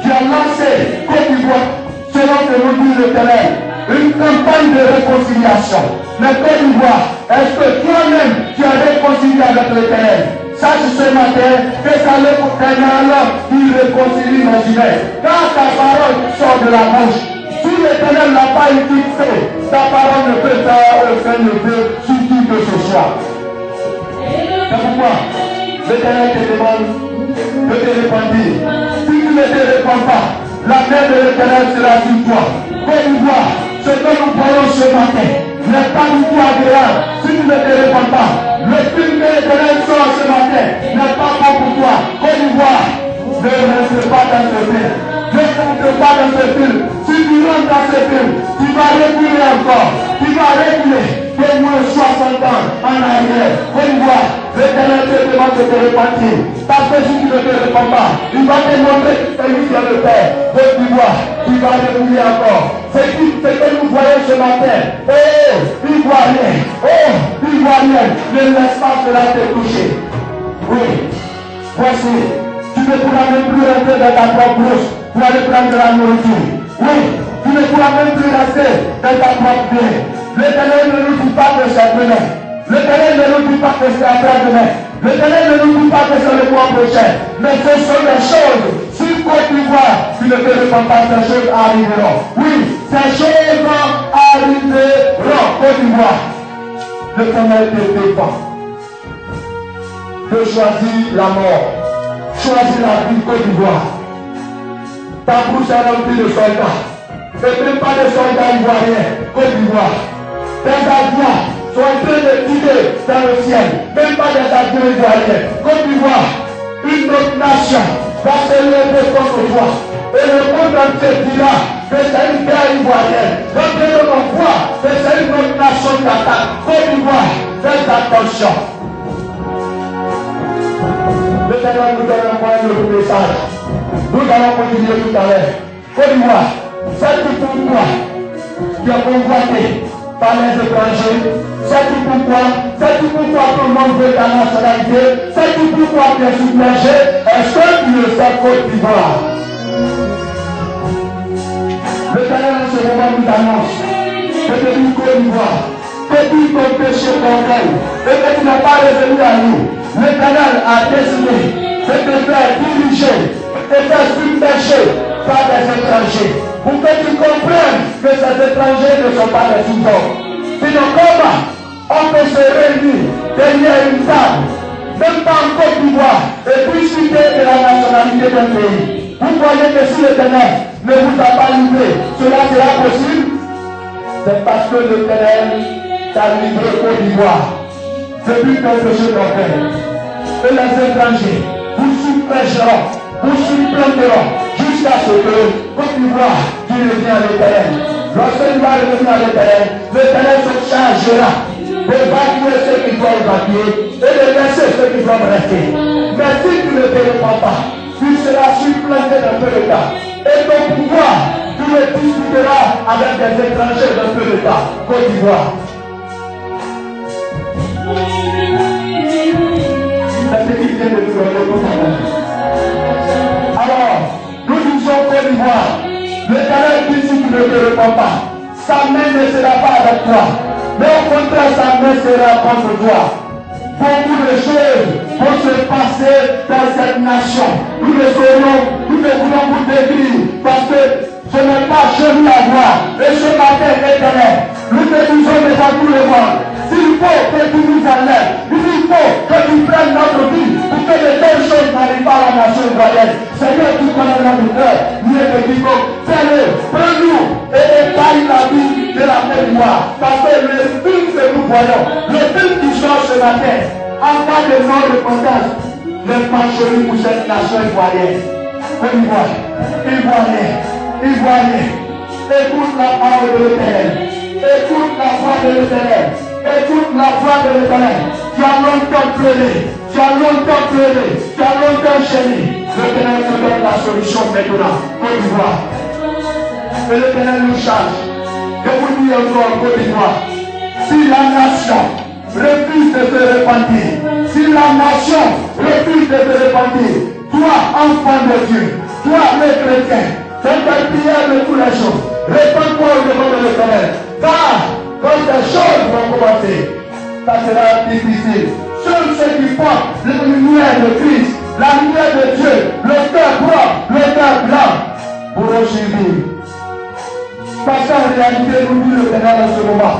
tu as lancé Côte d'Ivoire, selon que nous dit l'Éternel, une campagne de réconciliation. Mais Côte d'Ivoire, est-ce que toi-même tu as réconcilié avec l'Éternel? Sache ce matin que ça l'Éternel qui réconcilie nos humains. Quand ta parole sort de la bouche, si l'Éternel n'a pas été fait, ta parole ne peut faire aucun effet sur qui que ce soit. C'est pourquoi l'Éternel te demande de te repentir. Si tu ne te repens pas, la main de l'Éternel sera sur toi. Côte d'Ivoire, ce que nous voyons ce matin n'est pas du tout agréable. Si tu ne te repens pas, le film que l'Éternel sort ce matin n'est pas bon pour toi. Côte d'Ivoire, ne reste pas dans ce film. Ne rentre pas dans ce film. Si tu rentres dans ce film, tu vas reculer encore. Tu vas reculer d'au moins 60 ans en arrière. Côte d'Ivoire, l'Éternel te demande de te repentir. Parce que si tu ne te repens pas, il va te montrer que tu es lui qui est le Père. Côte d'Ivoire, tu vas reculer encore. C'est ce que nous voyons ce matin. Oh, Ivoirien, ne laisse pas cela te toucher. Oui, voici, tu ne pourras même plus rentrer dans ta propre bouche pour aller prendre de la nourriture. Oui, tu ne pourras même plus rester dans ta propre vie. L'Éternel ne nous dit pas que c'est demain. L'Éternel ne nous dit pas que c'est après-demain. L'Éternel ne nous dit pas que c'est le mois prochain. Mais ce sont des choses. Si Côte d'Ivoire, tu ne te réponds pas, ces choses arriveront. Oui, ces choses arriveront. Côte d'Ivoire, l'Éternel te défend de choisir la mort. Choisir la vie, Côte d'Ivoire. Ta bouche est remplie de soldats. Et même pas de soldats ivoiriens, Côte d'Ivoire. Tes avions sont en train de tirer dans le ciel. Même pas des avions ivoiriens. Côte d'Ivoire, une autre nation va se lever contre toi. Et le monde entier dira que c'est une guerre ivoirienne. Quand on voit que c'est une autre nation qui attaque. Côte d'Ivoire, faites attention. L'Éternel nous donne encore un autre message. Nous allons continuer tout à l'heure. Côte d'Ivoire, c'est tout pourquoi tu es convoité par les étrangers. C'est tout pourquoi tout le monde veut ta nationalité. C'est tout pourquoi tu es submergé. Est-ce que tu le sais, Côte d'Ivoire? L'Éternel en ce moment nous annonce que tu es Côte d'Ivoire. Que tu ton péché concret et que tu n'as pas revenu à nous. L'Éternel a décidé de te faire diriger, de te faire submerger par des étrangers. Pour que tu comprennes que ces étrangers ne sont pas des sous-hommes. Sinon, comment on peut se réunir derrière une table, même pas en Côte d'Ivoire, et discuter de la nationalité d'un pays? Vous croyez que si l'Éternel ne vous a pas livré, cela sera possible? C'est parce que l'Éternel t'a livré Côte d'Ivoire. Depuis ton péché d'orgueil. Et les étrangers vous submergeront, vous supplanteront jusqu'à ce que Côte d'Ivoire, tu reviens à l'Éternel. Lorsque tu vas revenir à l'Éternel, l'Éternel se chargera d'évacuer ceux qui doivent évacuer et de laisser ceux qui doivent rester. Mais si tu ne te répands pas, tu seras supplanté dans peu de temps. Et ton pouvoir, tu le discuteras avec des étrangers dans peu de temps. Côte d'Ivoire. Alors, nous disons Côte d'Ivoire, l'Éternel dit si tu ne te réponds pas, sa main ne sera pas avec toi, mais au contraire sa main sera contre toi. Beaucoup de choses vont se passer dans cette nation. Nous le saurons, nous ne voulons vous décrire, parce que ce n'est pas joli à voir. Et ce matin, l'Éternel, nous te disons devant tout le monde, s'il faut que tu nous enlèves, il faut que tu prennes notre vie pour que de telles choses n'arrivent pas à la nation ivoirienne. Seigneur, tu connais notre cœur, nous te disons, fais-le, prends-nous et épargne la vie de la Côte d'Ivoire. Parce que le film que nous voyons, le film qui sort ce matin, en cas de non-repentance, n'est pas joli pour cette nation ivoirienne. Côte d'Ivoire, Ivoirien, écoute la parole de l'Éternel. Écoute la voix de l'Éternel. Écoute la voix de l'Éternel. Tu as longtemps pleuré. Tu as longtemps pleuré. Tu as longtemps gémi. L'Éternel te donne la solution maintenant. Côte d'Ivoire. Et l'Éternel nous charge. Je vous dis encore, Côte d'Ivoire. Si la nation refuse de se repentir, si la nation refuse de se repentir, toi, enfant de Dieu, toi, les chrétiens, fais ta prière de tous les jours. Réponds-toi au devant de l'Éternel. Car, quand ces choses vont commencer, ça sera difficile. Seuls ceux qui portent la lumière de Christ, la lumière de Dieu, le cœur propre, le cœur blanc, pourront survivre. Parce qu'en réalité, nous dit l'Éternel en ce moment.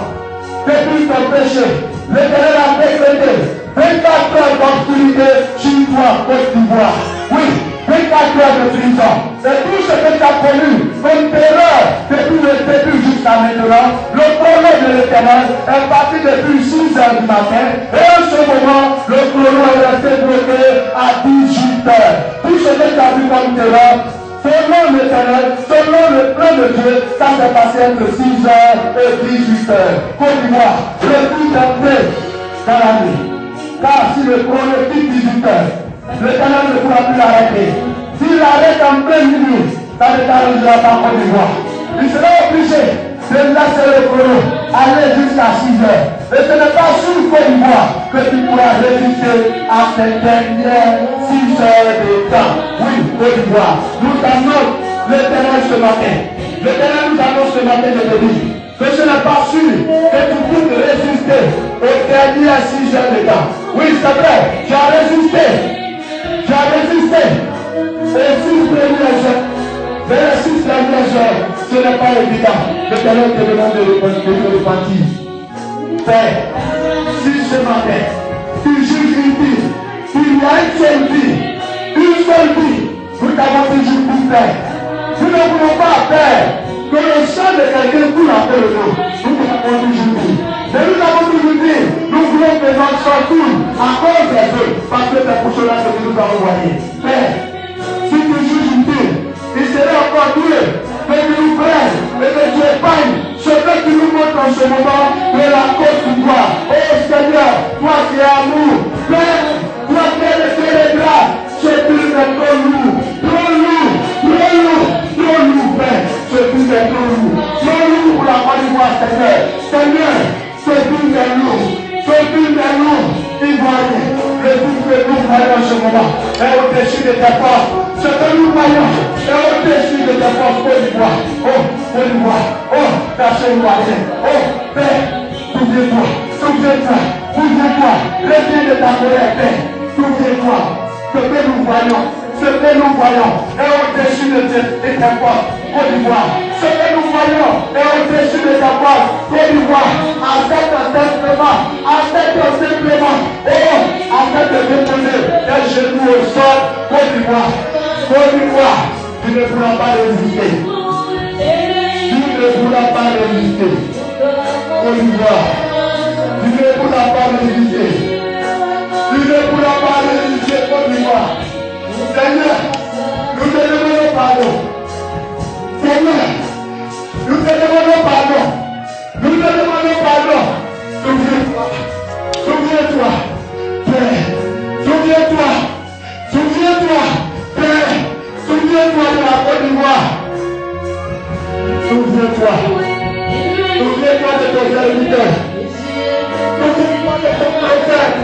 Depuis ton péché, l'Éternel a décrété 24 heures d'obscurité sur toi, Côte d'Ivoire. Oui, 24 heures de prison. Et tout ce que tu as connu comme terreur depuis le début jusqu'à maintenant, le chrono de l'Éternel est parti depuis 6 heures du matin. Et en ce moment, le chrono est resté bloqué à 18 heures. Tout ce que tu as vu comme terreur, selon l'Éternel, selon le plan de Dieu, ça s'est passé entre 6 heures et 18 heures. Côte d'Ivoire, refuse d'entrer dans la nuit. Car si le chrono dit 18 heures, l'Éternel ne pourra plus l'arrêter. S'il arrête en pleine nuit, ça ne t'arrivera pas Côte d'Ivoire. Il sera obligé de laisser le chrono aller jusqu'à 6 heures. Et ce n'est pas sur Côte d'Ivoire que tu pourras résister à ces dernières 6 heures de temps. Oui, Côte d'Ivoire. Nous annonce l'Éternel ce matin. L'Éternel nous annonce ce matin de dire que ce n'est pas sûr que tu puisses résister aux dernières 6 heures de temps. Oui, c'est vrai, tu as résisté. Tu as résisté. Et 6 premières heures. Mais les 6 dernières heures, ce n'est pas évident. L'Éternel te demande de repentir. Père, si ce matin, tu juges une vie, il y a une seule vie, nous t'avons toujours pour faire. Nous ne voulons pas faire que le sang de quelqu'un coule après le nom. Nous t'avons toujours dit. Mais nous avons toujours dit, nous voulons que notre sang coule à cause des eux, parce que c'est pour cela que nous avons envoyé. Père, si tu juges une vie, il serait encore doué que tu nous prennes et que tu épargnes ce que tu nous montres en ce moment de la cause de toi. Oh Seigneur, toi qui es amour, Père, toi qui es le célébrat, ce Dieu est trop lourd, trop lourd, trop lourd, trop lourd, Père, ce Dieu est trop lourd, trop lourd pour la Côte d'Ivoire, Seigneur, Seigneur, ce Dieu est lourd, ce Dieu est lourd, Ivoirien, le Dieu que nous voyons en ce moment est au-dessus de tes forces. Ce que nous voyons est au-dessus de tes forces, Côte d'Ivoire. Oh, Côte d'Ivoire. Oh, nation ivoirienne. Oh, Père, souviens-toi, souviens-toi, souviens-toi. Reviens de ta colère, Père. Souviens-toi. Ce que nous voyons est au-dessus de tes forces, Côte d'Ivoire. Ce que nous voyons est au-dessus de ta force, Côte d'Ivoire. Accepte simplement, oh, accepte de déposer tes genoux au sol, Côte d'Ivoire. Côte d'Ivoire, tu ne pourras pas résister. Tu ne pourras pas résister. Côte d'Ivoire, tu ne pourras pas résister. Tu ne pourras pas résister, Côte d'Ivoire. Seigneur, nous te demandons pardon. Seigneur, nous te demandons pardon. Nous te demandons pardon. Souviens-toi. Souviens-toi. Père. Souviens-toi. Souviens-toi. Père. Souviens-toi de la Côte d'Ivoire. Souviens-toi. Souviens-toi de tes serviteurs. Souviens-toi de ton prophète.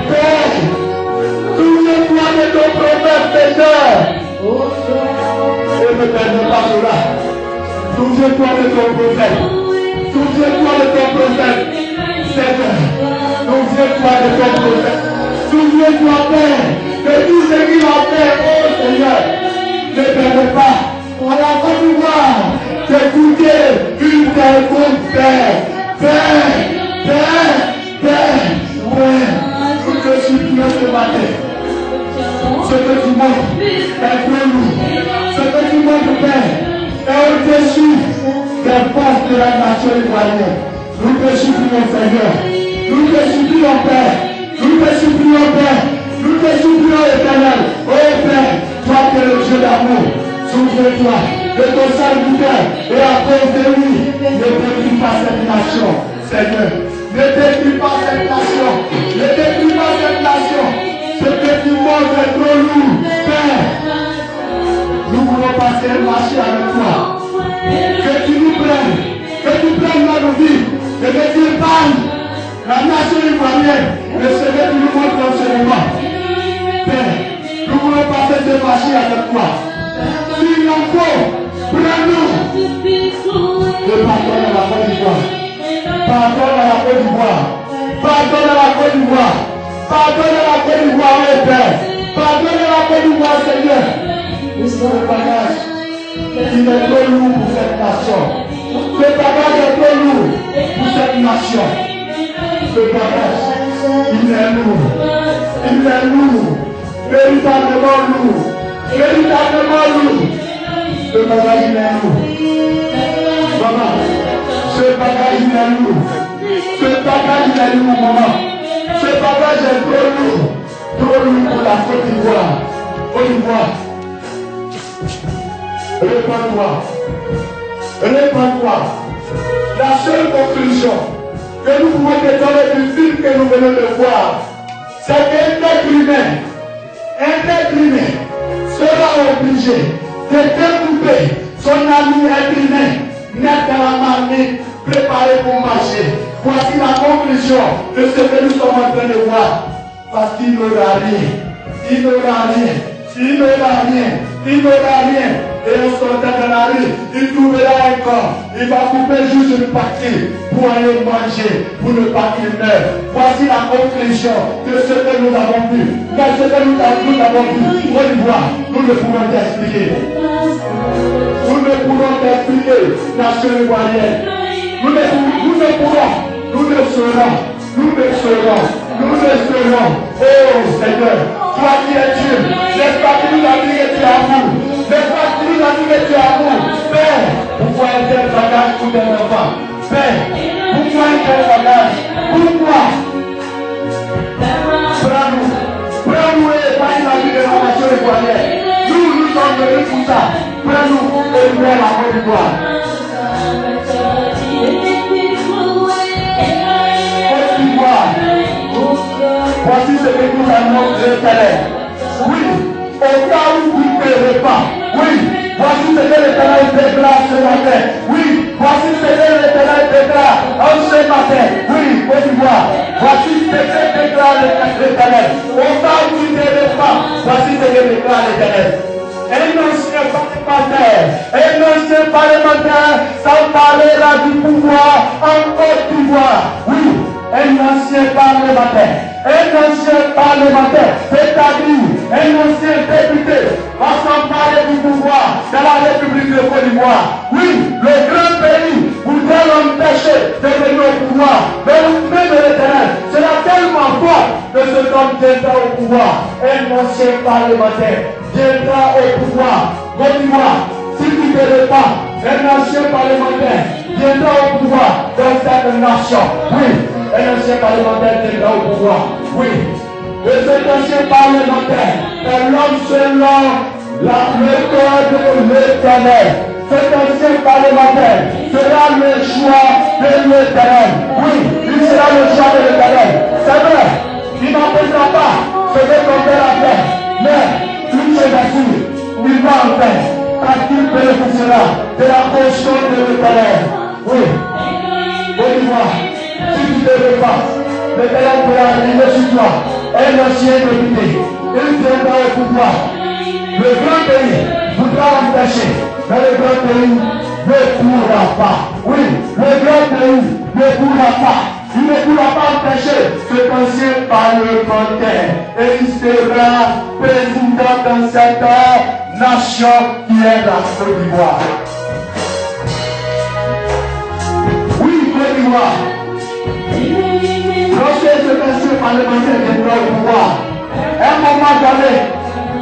Père. Souviens-toi de ton prophète, Seigneur. Et ne perdez pas cela. Souviens-toi de ton prophète. Souviens-toi de ton prophète, Seigneur. Souviens-toi de ton prophète. Souviens-toi, Père, de tout ce qu'il a fait, oh Seigneur. Ne perdez pas à la Côte d'Ivoire d'écouter une quelconque Père. Père, Père, Père, Père. Nous te supplions ce matin. Ce que tu montres est trop lourd. Ce que tu montres, Père, est au-dessus des forces de la nation ivoirienne. Nous te supplions, Seigneur. Nous te supplions, Père. Nous te supplions, Père. Nous te supplions, Éternel. Oh Père, toi qui es le Dieu d'amour. Souviens-toi de ton serviteur et à cause de lui, ne détruis pas cette nation, Seigneur. Ne détruis pas cette nation. Ne détruis pas cette nation. Ce que tu montres est trop lourd. Père, nous voulons passer et marcher avec toi. Que tu nous prennes. Que tu prennes notre vie. Et que tu épargnes la nation ivoirienne. Et ce que tu nous montres dans ce moment. Père, nous voulons passer et marcher avec toi. S'il en faut, prends-nous. Et pardonne à la Côte d'Ivoire. Pardonne à la Côte d'Ivoire. Pardonne à la Côte d'Ivoire. Pardonne à la Côte d'Ivoire, mon Père. Pardonne à la Côte d'Ivoire, Seigneur. Le bagage, il est trop lourd pour cette nation. Le bagage est trop lourd pour cette nation. Le bagage, il est lourd. Il est lourd. Véritablement lourd. Véritablement lourd. Le bagage, il est lourd. Maman, ce bagage, il est lourd. Ce bagage, il est lourd, maman. Ce bagage est trop lourd. Trop lourd pour la Côte d'Ivoire. Côte d'Ivoire. Répands-toi. Répands-toi. La seule conclusion que nous pouvons déterminer du film que nous venons de voir, c'est qu'un être humain sera obligé de découper son ami être humain, mettre dans la marmite, préparé pour marcher. Voici la conclusion de ce que nous sommes en train de voir. Parce qu'il n'aura rien. Il n'aura rien. Il n'aura rien. Il n'aura rien. Et on sortant dans la rue, il trouvera un corps. Il va couper juste une partie pour aller manger, pour ne pas qu'il meure. Voici la conclusion de ce que nous avons vu. Mais ce que nous avons vu, on y voit, nous ne pouvons t'expliquer. Nous ne pourrons t'expliquer, nation ivoirienne. Nous ne pourrons, nous ne serons. Oh Seigneur, toi qui es Dieu, n'est-ce pas que nous avons dit que tu es amour? N'est-ce pas que nous avons dit que tu es amour? Père, pourquoi un tel bagage pour tes enfants? Père, pourquoi un tel bagage? Pourquoi? Prends-nous et épargne la vie de la nation ivoirienne. Nous sommes venus pour ça. Prends-nous et ouvre la Côte d'Ivoire. Voici ce que nous annonce l'Éternel. Oui, au cas où vous ne paierez pas. Oui, voici ce que l'Éternel déclare ce matin. Oui, voici ce que l'Éternel déclare en ce matin. Oui, Côte d'Ivoire. Voici ce que déclare l'Éternel. Au cas où vous ne paierez pas, voici ce que déclare l'Éternel. Un ancien parlementaire s'emparera du pouvoir en Côte d'Ivoire. Oui, un ancien parlementaire, c'est-à-dire un ancien député, va s'emparer du pouvoir dans la République de Côte d'Ivoire. Oui, le grand pays voudrait l'empêcher de venir au pouvoir. Mais l'homme de l'Éternel sera tellement fort que cet homme viendra au pouvoir. Un ancien parlementaire viendra au pouvoir. Côte d'Ivoire, si tu ne veux pas, un ancien parlementaire viendra au pouvoir dans cette nation. Oui. Un ancien parlementaire viendra au pouvoir. Oui. Et cet ancien parlementaire est l'homme selon la méthode de l'Éternel. Cet ancien parlementaire sera le choix de l'Éternel. Oui, il sera le choix de l'Éternel. C'est vrai, il n'empêchera pas ce que ton père a fait. Mais, une chose assure, il va en faire. Parce qu'il bénéficiera de la portion de l'Éternel. Oui. Côte d'Ivoire. Si tu te repasses, l'Éternel pourra arriver sur toi. Un ancien député, il viendra au pouvoir. Le grand pays voudra empêcher, mais le grand pays ne pourra pas. Oui, le grand pays ne pourra pas. Il ne pourra pas empêcher cet ancien parlementaire. Et il sera président dans cette nation qui est la Côte d'Ivoire. Oui, Côte d'Ivoire. Lorsque ce monsieur parlementaire viendra au pouvoir, à un moment donné,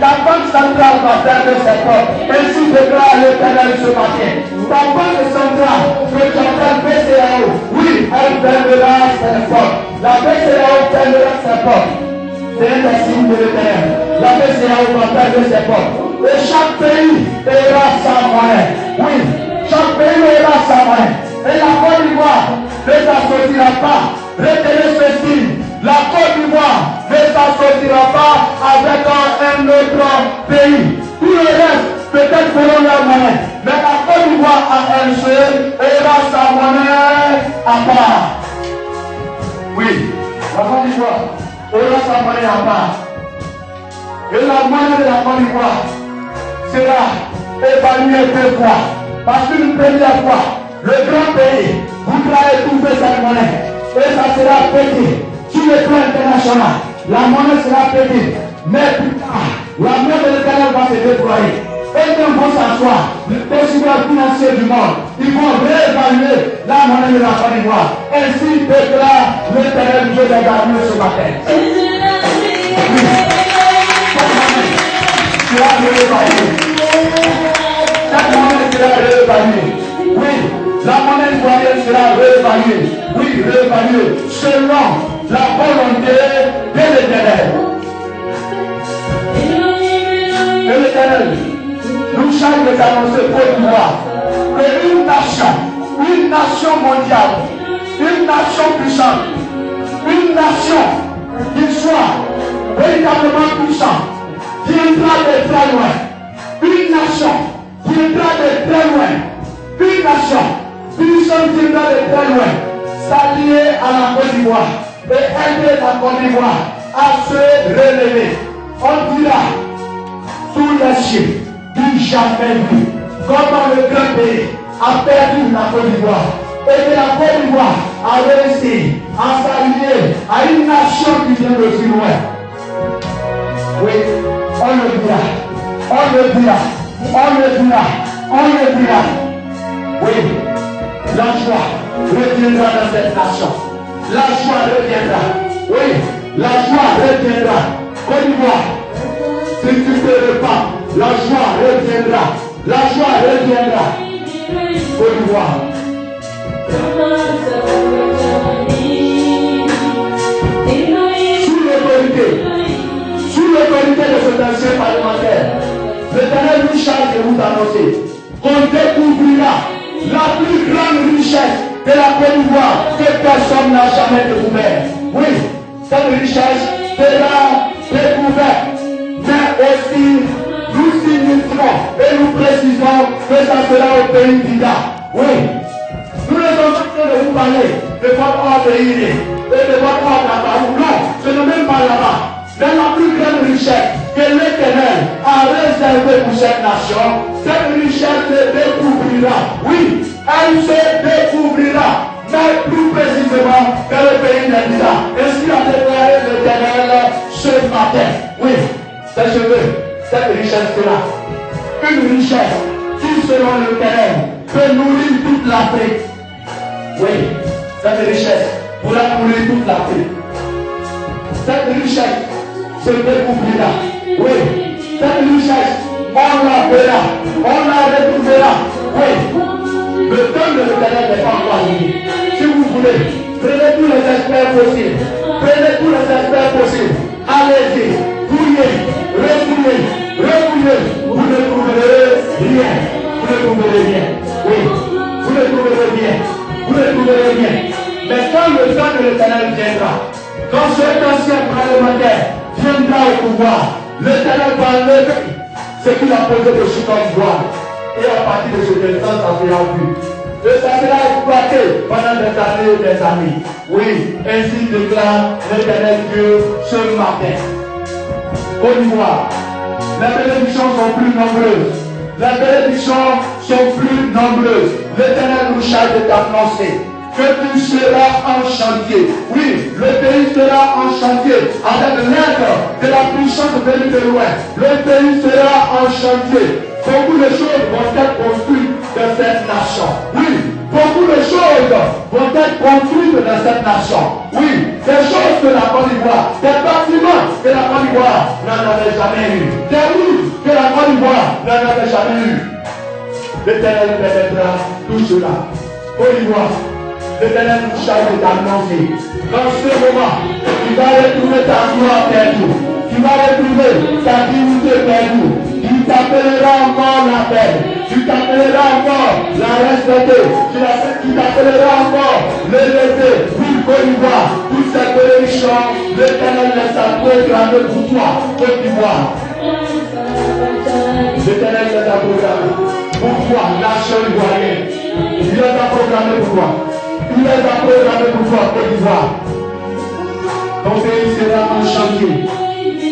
ta banque centrale va perdre ses portes. Ainsi déclare l'Éternel ce matin. Ta banque centrale, que tu appelles BCAO, oui, elle perdra ses portes. La BCAO perdra ses portes. C'est un signe de l'Éternel. La BCAO va perdre ses portes. Et chaque pays aura sa monnaie. Oui, chaque pays aura sa monnaie. Et la Côte d'Ivoire ne s'associera pas. Retenez ceci. La Côte d'Ivoire ne s'associera pas avec un autre pays. Tout le reste, peut-être feront leur monnaie. Mais la Côte d'Ivoire à elle seule aura sa monnaie à part. Oui, la Côte d'Ivoire aura sa monnaie à part. Et la monnaie de la Côte d'Ivoire sera évaluée deux fois. Parce qu'une première fois, le grand pays voudra étouffer sa monnaie. Et ça sera pété. Sur le plan international, la monnaie sera pétée. Mais plus tard, la main de l'Éternel va se déployer. Et quand vont s'asseoir, les décideurs financiers du monde, ils vont réévaluer la monnaie de la Côte d'Ivoire. Ainsi déclare l'Éternel Dieu des armées ce matin. Sera réévaluée. Cette monnaie sera réévaluée. Oui, la monnaie ivoirienne sera réévaluée. Oui, réévaluée selon la volonté de l'Éternel. Et l'Éternel nous charge d'annoncer Côte d'Ivoire que une nation mondiale, une nation puissante, une nation qui soit véritablement puissante, qui viendra de très loin, une nation qui viendra de très loin, une nation puissante qui viendra de très loin, s'allier à la Côte d'Ivoire et aider la Côte d'Ivoire à se relever. On dira sous les chiffres du jamais vu comment le grand pays a perdu la Côte d'Ivoire et que la Côte d'Ivoire a réussi à s'allier à une nation qui vient de si loin. Oui, on le dira, on le dira, on le dira, on le dira. Oui, la joie reviendra dans cette nation. La joie reviendra. Oui, la joie reviendra. Côte d'Ivoire, si tu te repens, la joie reviendra. La joie reviendra. Côte d'Ivoire. Sous l'autorité de cet ancien parlementaire, l'Éternel nous charge de vous annoncer qu'on découvrira la plus grande richesse de la Côte d'Ivoire que personne n'a jamais découvert. Oui, cette richesse sera découverte, mais aussi nous signifions et nous précisons que ça sera au pays d'Ida. Oui, nous ne sommes pas en train de vous parler de votre ordre iné et de votre ordre là-bas. Non, ce n'est même pas là-bas. Mais la plus grande richesse que l'Éternel a réservée pour cette nation, cette richesse se découvrira. Oui, elle se découvrira, mais plus précisément dans le pays d'Ida. Ainsi a déclaré l'Éternel ce matin. Oui, ses cheveux, cette richesse sera une richesse qui, selon l'Éternel, peut nourrir toute l'Afrique. Oui, cette richesse pourra nourrir toute l'Afrique. Cette richesse se découvrira. Oui, cette richesse, on la verra, on la retrouvera. Oui, le temps de l'Éternel n'est pas encore venu. Si vous voulez, prenez tous les experts possibles. Prenez tous les experts possibles. Allez-y, fouillez, refouillez, refouillez. Vous ne trouverez rien. Vous ne trouverez rien. Oui, vous ne trouverez rien. Vous ne trouverez rien. Mais quand le temps de l'Éternel viendra, quand cet ancien parlementaire viendra au pouvoir, l'Éternel va enlever ce qu'il a posé dessus comme voile. Et à partir de ce temps, ça sera vu. Et ça sera exploité pendant des années et des années. Oui, ainsi déclare l'Éternel Dieu ce matin. Côte d'Ivoire, les bénédictions sont plus nombreuses. Les bénédictions sont plus nombreuses. L'Éternel nous charge de t'annoncer que tu seras en chantier. Oui, le pays sera en chantier avec l'aide de la puissance venue de loin. Le pays sera en chantier. Beaucoup de choses vont être construites dans cette nation. Oui, beaucoup de choses vont être construites dans cette nation. Oui, des choses que la Côte d'Ivoire, des bâtiments que la Côte d'Ivoire n'en avait jamais eu. Des routes que la Côte d'Ivoire n'en avait jamais eu. L'Éternel permettra tout cela. Côte d'Ivoire, l'Éternel nous charge de t'annoncer. Dans ce moment, tu vas retrouver ta gloire perdue. Tu vas retrouver ta dignité perdue. Tu Tu t'appelleras encore la belle. Tu t'appelleras encore la respectée. Tu t'appelleras encore l'élevé. Pour Côte d'Ivoire, toutes ces bénédictions, l'Éternel les a programmées pour toi, Côte d'Ivoire. L'Éternel les a programmées pour toi, nation ivoirienne. Il les a programmées pour toi. Il les a programmés pour toi, Côte d'Ivoire. Ton pays sera en chantier.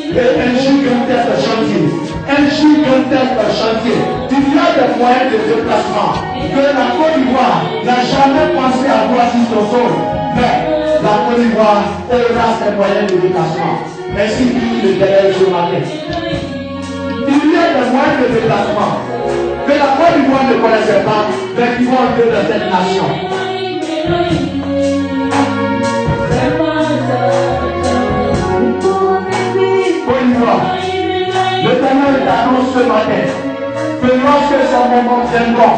Et un gigantesque chantier. Un gigantesque chantier. Il y a des moyens de déplacement que la Côte d'Ivoire n'a jamais pensé avoir sur son sol. Mais la Côte d'Ivoire aura ses moyens de déplacement. Ainsi dit l'Éternel ce matin. Il y a des moyens de déplacement que la Côte d'Ivoire ne connaissait pas, mais qui vont entrer dans cette nation. Côte d'Ivoire, l'Éternel t'annonce ce matin que lorsque ce moment viendra,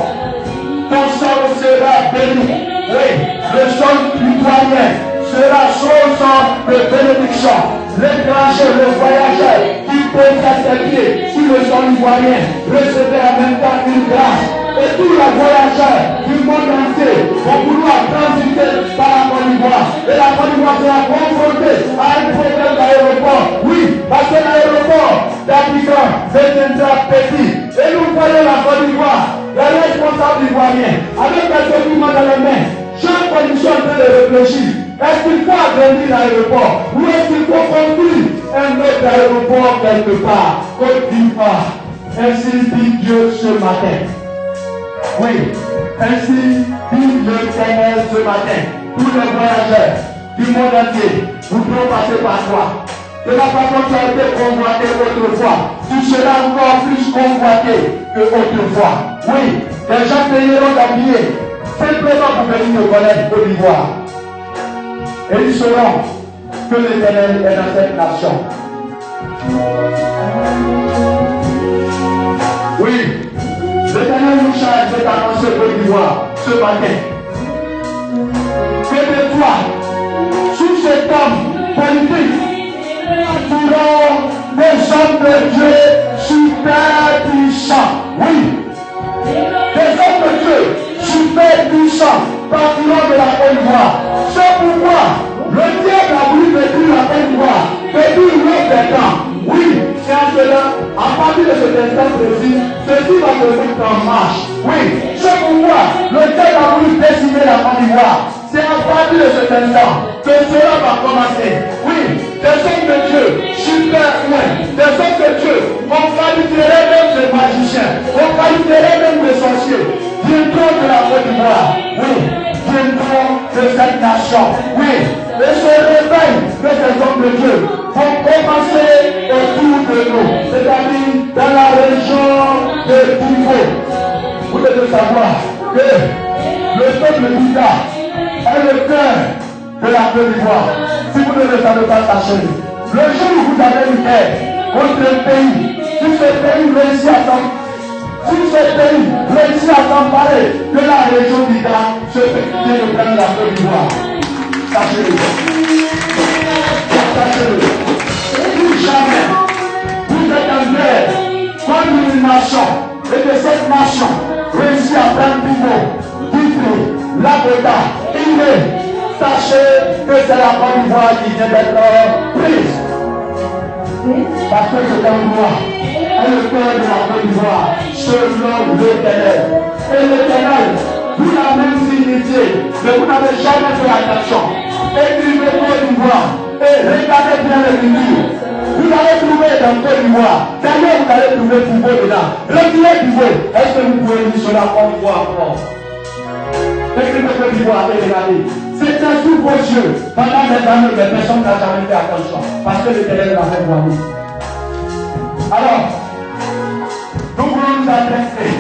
ton sol sera béni. Oui, le sol ivoirien sera source de bénédiction. L'étranger, le voyageur qui posera ses pieds sur le sol ivoirien recevra en même temps une grâce. Et tous les voyageurs du monde entier vont vouloir transiter par la Côte d'Ivoire. Et la Côte d'Ivoire sera confrontée à un problème d'aéroport. Oui, parce que l'aéroport d'Abidjan deviendra petit. Et nous voyons la Côte d'Ivoire, les responsables ivoiriens, avec un document dans les mains. Chaque condition en train de réfléchir. Est-ce qu'il faut agrandir l'aéroport ou est-ce qu'il faut construire un autre aéroport quelque part? Côte d'Ivoire. Ainsi dit Dieu ce matin. Oui, ainsi dit l'Éternel ce matin. Tous les voyageurs du monde entier voudront passer par toi. De la façon qui a été convoité autrefois, tu seras encore plus convoité que autrefois. Oui, les gens payeront d'habiller simplement pour venir te connaître Côte d'Ivoire. Et ils sauront que l'Éternel est dans cette nation. Oui, l'Éternel nous charge de t'annoncer Côte d'Ivoire ce matin. Que de toi, sous cet homme politique, attirons des hommes de Dieu super puissants. Oui, des hommes de Dieu super puissants partiront de la Côte d'Ivoire. C'est pourquoi le diable a voulu détruire la Côte d'Ivoire, détruire l'autre des temps. Oui, c'est en cela, à partir de cet instant précis, ceci va se mettre en marche. Oui, c'est pourquoi le diable a voulu décimer la Côte d'Ivoire. C'est à partir de cet instant que cela va commencer. Oui, des hommes de Dieu, super loin, des hommes de Dieu, on qualifierait même des magiciens, on qualifierait même des sorciers, viendront de la Côte d'Ivoire. Oui, viendront de cette nation. Oui, et ce réveil de ces hommes de Dieu vont commencer autour de nous, c'est-à-dire dans la région de Kivu. Vous devez savoir que le peuple d'Ida est le cœur de la Côte d'Ivoire. Si vous ne le savez pas, sachez. Le jour où vous avez une guerre contre un pays, si ce pays réussit à s'emparer de la région d'Ida, ce pays vient de prendre la Côte d'Ivoire. Sachez-le. Sachez-le. Si jamais vous êtes en guerre contre une nation et que cette nation réussit à prendre Bibo, Guinée, Lagota, Guinée, sachez que c'est la Côte d'Ivoire qui vient d'être prise. Parce que cet endroit est le cœur de la Côte d'Ivoire, selon l'Éternel. Et l'Éternel vous l'a même signifié, mais vous n'avez jamais fait attention. Écrivez Côte d'Ivoire et regardez bien les livres. Vous allez trouver dans Côte d'Ivoire. D'ailleurs, vous allez trouver Pivot dedans. Retirez Pivot. Est-ce que vous pouvez lire sur la Côte d'Ivoire encore? Écrivez Côte d'Ivoire et regardez. C'était sous vos yeux. Pendant des années, les personnes n'ont jamais fait attention. Parce que l'Éternel l'avait voilé. Alors, nous voulons nous adresser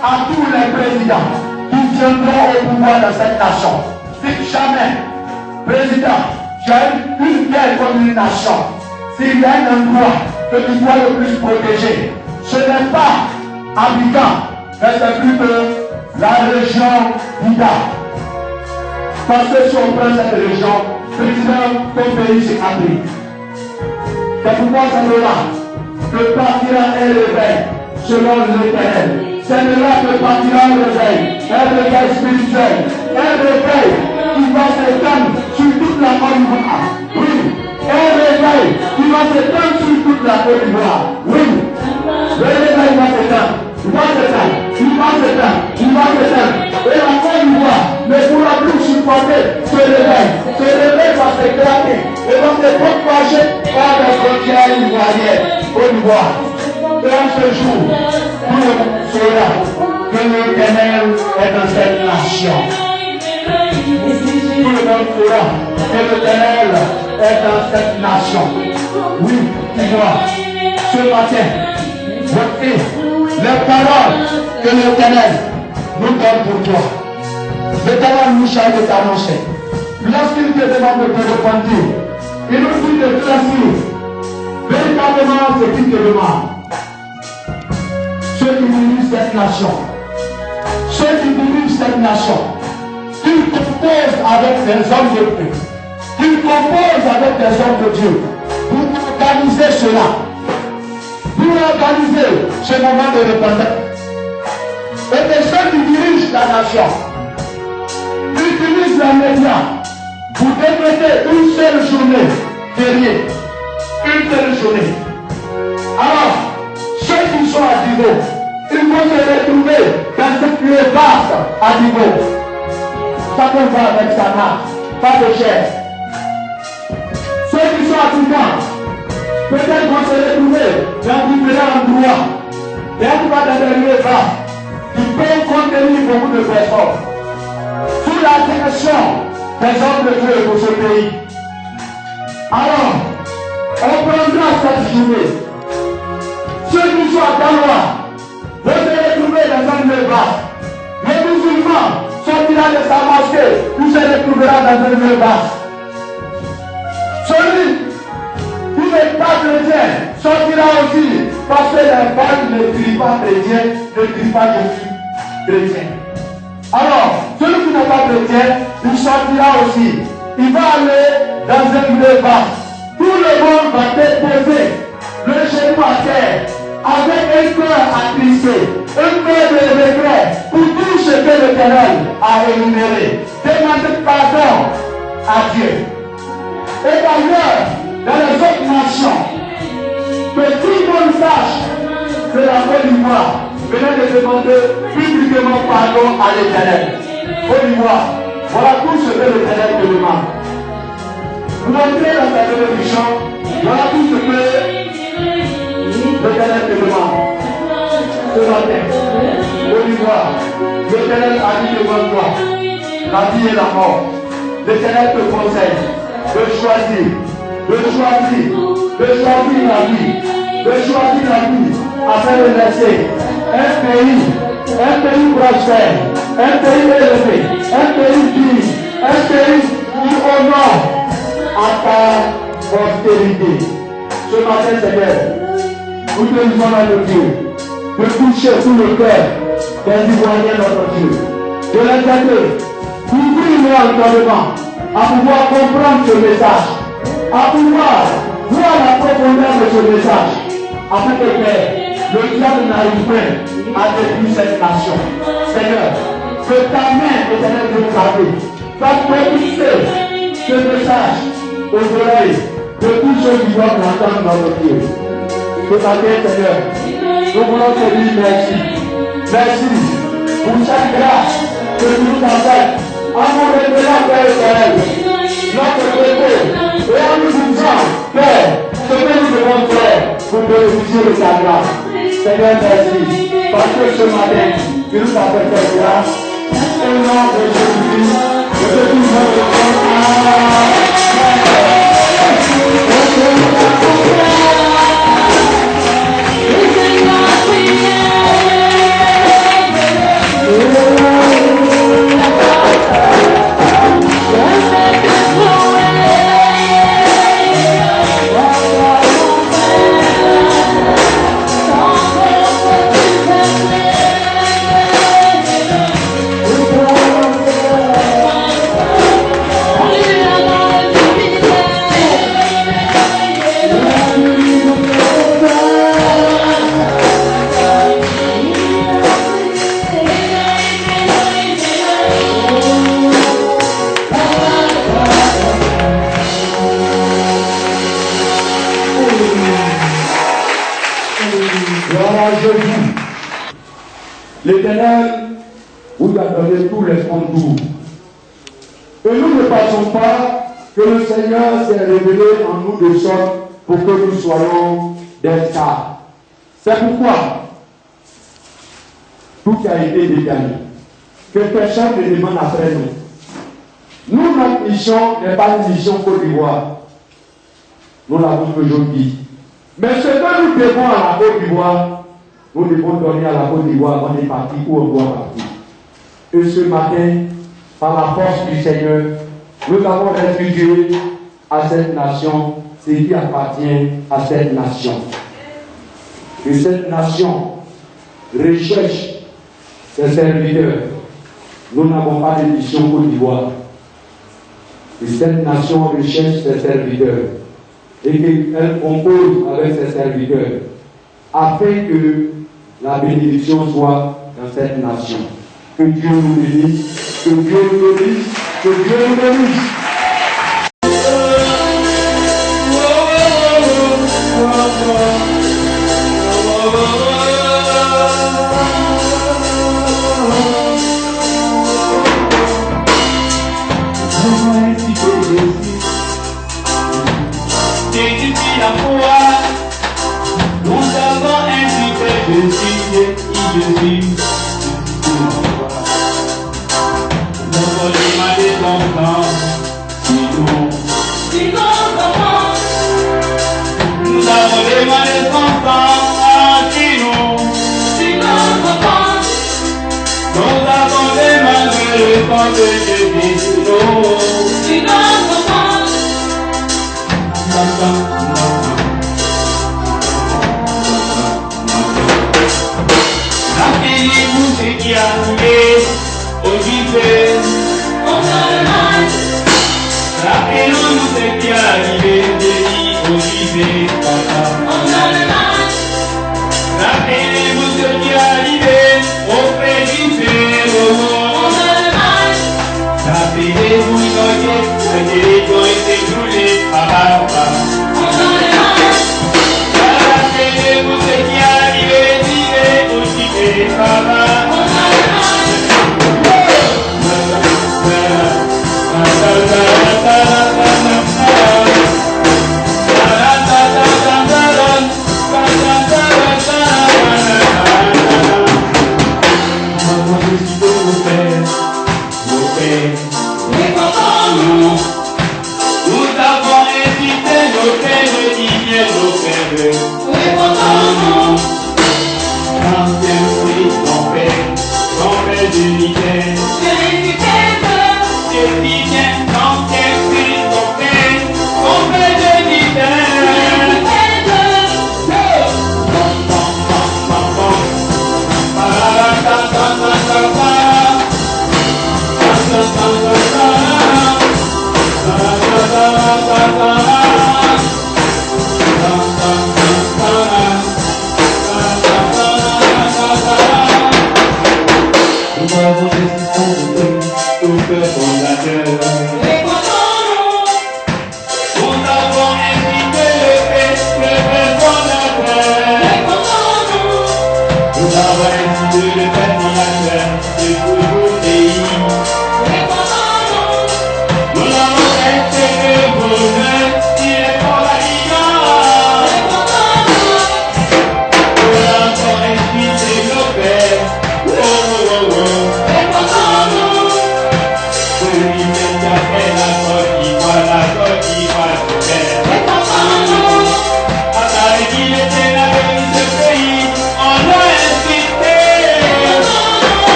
à tous les présidents qui viendront au pouvoir dans cette nation. Si jamais, président, tu as une guerre contre une nation, s'il y a un endroit que tu dois le plus protéger, ce n'est pas Abidjan, mais c'est plutôt la région d'Ida. Parce que si on prend cette région, président, ton pays c'est Afrique. C'est pourquoi c'est là que partira un réveil selon l'Éternel. C'est de là que partira un réveil spirituel, un réveil qui va s'étendre sur toute la Côte d'Ivoire. Oui, un réveil qui va s'étendre sur toute la Côte d'Ivoire. Oui, le réveil va s'étendre. Il va s'éteindre, il va s'éteindre, il va s'éteindre. Et la Côte d'Ivoire ne pourra plus supporter ce réveil. Ce réveil va s'éclater et va se propager par les frontières ivoiriennes. Côte d'Ivoire. Et en ce jour, tout le monde saura que l'Éternel est dans cette nation. Tout le monde saura que l'Éternel est dans cette nation. Oui, Ivoire, ce matin, voici les paroles que l'Éternel nous donne pour toi. L'Éternel nous charge de t'annoncer. Lorsqu'il te demande de te repentir, il nous dit de choisir véritablement ce qu'il te demande. Ceux qui dirigent cette nation, qui composent avec des hommes de Dieu, qui composent avec des hommes de Dieu, pour organiser cela, pour organiser ce moment de repentance. Et que ceux qui dirigent la nation utilisent les médias pour décréter une seule journée fériée, une seule journée. Alors, ceux qui sont à Divo, ils vont se retrouver dans cette lieu vaste à Divo. Chacun va avec sa main, pas de chair. Ceux qui sont à Toucan, peut-être vont se retrouver dans différents endroits. Et on va dans des lieux vastes qui peuvent contenir beaucoup de personnes. Sous la direction des hommes de Dieu pour ce pays. Alors, on prendra cette journée. Ceux qui sont à Galois vont se retrouver dans un lieu vaste. Les musulmans sortira de sa mosquée, il se retrouvera dans un lieu vaste. Celui qui n'est pas chrétien sortira aussi, parce que les Bible ne crie pas chrétien, ne crie pas Jésus chrétien. Alors, celui qui n'est pas chrétien, il sortira aussi. Il va aller dans un lieu vaste. Tout le monde va déposer le genou à terre, avec un cœur attristé, un cœur de regret pour tout ce que l'Éternel a énuméré. Demandez pardon à Dieu. Et d'ailleurs, dans les autres nations, que tout le monde sache que la Côte d'Ivoire venait de demander publiquement pardon à l'Éternel. Côte d'Ivoire, voilà tout ce que l'Éternel te demande. Vous entrez dans ta télévision, voilà tout ce que l'Éternel te demande. Ce matin, Côte d'Ivoire, l'Éternel a dit devant toi la vie et la mort. L'Éternel te conseille de choisir la vie, afin de laisser un pays prospère, un pays élevé, un pays digne, un pays qui honore à ta postérité. Ce matin, Seigneur, nous te disons à notre Dieu de toucher tout le cœur des Ivoiriens, notre Dieu, de les aider, d'ouvrir leur entendement à pouvoir comprendre ce message, à pouvoir voir la profondeur de ce message, afin que le diable n'arrive pas à détruire cette nation. Seigneur, que ta main éternelle de garder va propulser ce message aux oreilles de tous ceux qui doivent l'entendre dans notre Dieu. Ce matin, Seigneur, nous voulons te dire merci. Merci pour chaque grâce que tu nous as faite en nous révélant, Père éternel, notre péché, et en nous disant, Père, ce que nous devons faire pour bénéficier de ta grâce. Seigneur, merci, parce que ce matin, tu nous as fait cette grâce. Au nom de Jésus, je te dis l'Éternel vous a donné tous les contours. Et nous ne pensons pas que le Seigneur s'est révélé en nous de sorte pour que nous soyons des stars. C'est pourquoi tout a été décalé. Que personne ne demande après nous. Nous, notre mission n'est pas une mission Côte d'Ivoire. Nous l'avons toujours dit. Mais ce que nous devons à la Côte d'Ivoire, nous devons donner à la Côte d'Ivoire, on est parti où on doit partir. Et ce matin, par la force du Seigneur, nous avons restitué à cette nation ce qui appartient à cette nation. Et cette nation recherche ses serviteurs. Nous n'avons pas de mission Côte d'Ivoire. Et cette nation recherche ses serviteurs. Et qu'elle compose avec ses serviteurs. Afin que la bénédiction soit dans cette nation. Que Dieu nous bénisse. Que Dieu nous bénisse. Que Dieu nous bénisse.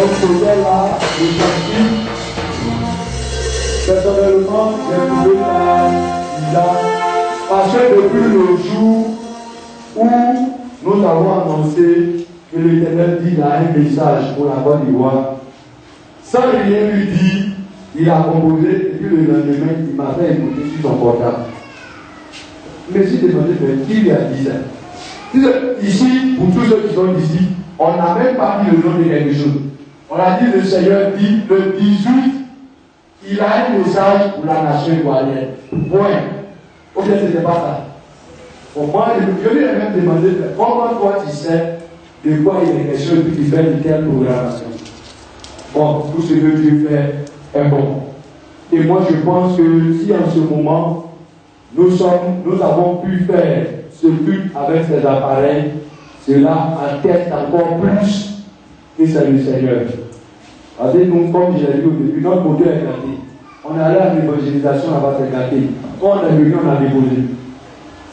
Donc c'était là le chapitre. Personnellement, j'ai trouvé ça bizarre. Parce que depuis le jour où nous avons annoncé que l'Éternel dit qu'il a un message pour la Côte d'Ivoire, sans rien lui dire, il a composé et puis le lendemain, il m'a fait écouter sur son portable. Mais si demandé, qui lui a dit ça? Ici, pour tous ceux qui sont ici, on n'a même pas mis le nom de quelque chose. On a dit le Seigneur dit le 18, il a un message pour la nation ivoirienne. Point. Ou bien ce n'était pas ça. Pour moi, je lui ai même demandé comment toi tu sais de quoi il est question et puis tu fais une telle programmation. Bon, tout ce que Dieu fait est bon. Et moi je pense que si en ce moment nous avons pu faire ce but avec ces appareils, cela atteste encore plus que c'est le Seigneur. Parce que nous, comme je l'ai dit au début, notre moteur est gâté. On est allé à l'évangélisation là-bas, c'est gâté. Quand on est venu, on a déposé.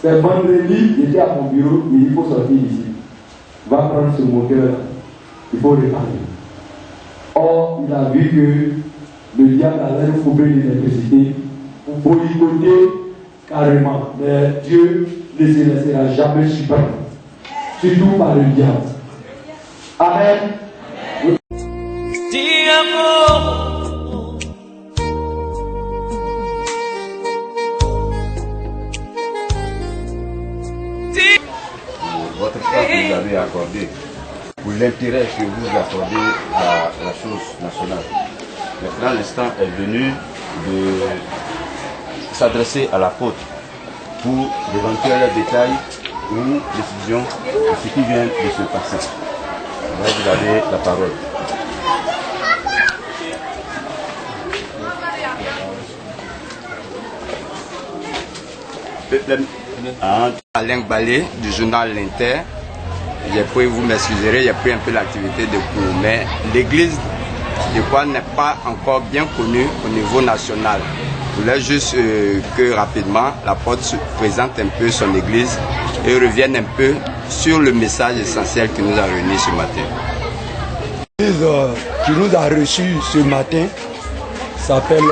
C'est vendredi, j'étais à mon bureau, et il faut sortir d'ici. Va prendre ce moteur, il faut réparer. Or, il a vu que le diable allait nous couper l'électricité pour boycotter carrément. Mais Dieu ne se laissera jamais suspendre. Surtout par le diable. Amen. Votre place que vous avez accordée, pour l'intérêt que vous accordez à la chose nationale. Maintenant, l'instant est venu de s'adresser à l'apôtre pour d'éventuels détails ou décisions de ce qui vient de se passer. Là, vous avez la parole. Alain Balé du journal L'Inter. Vous m'excuserez, j'ai pris un peu l'activité de cours, mais l'église de quoi n'est pas encore bien connue au niveau national. Je voulais juste que rapidement l'apôtre présente un peu son église et revienne un peu sur le message essentiel qui nous a réunis ce matin. L'église qui nous a reçus ce matin s'appelle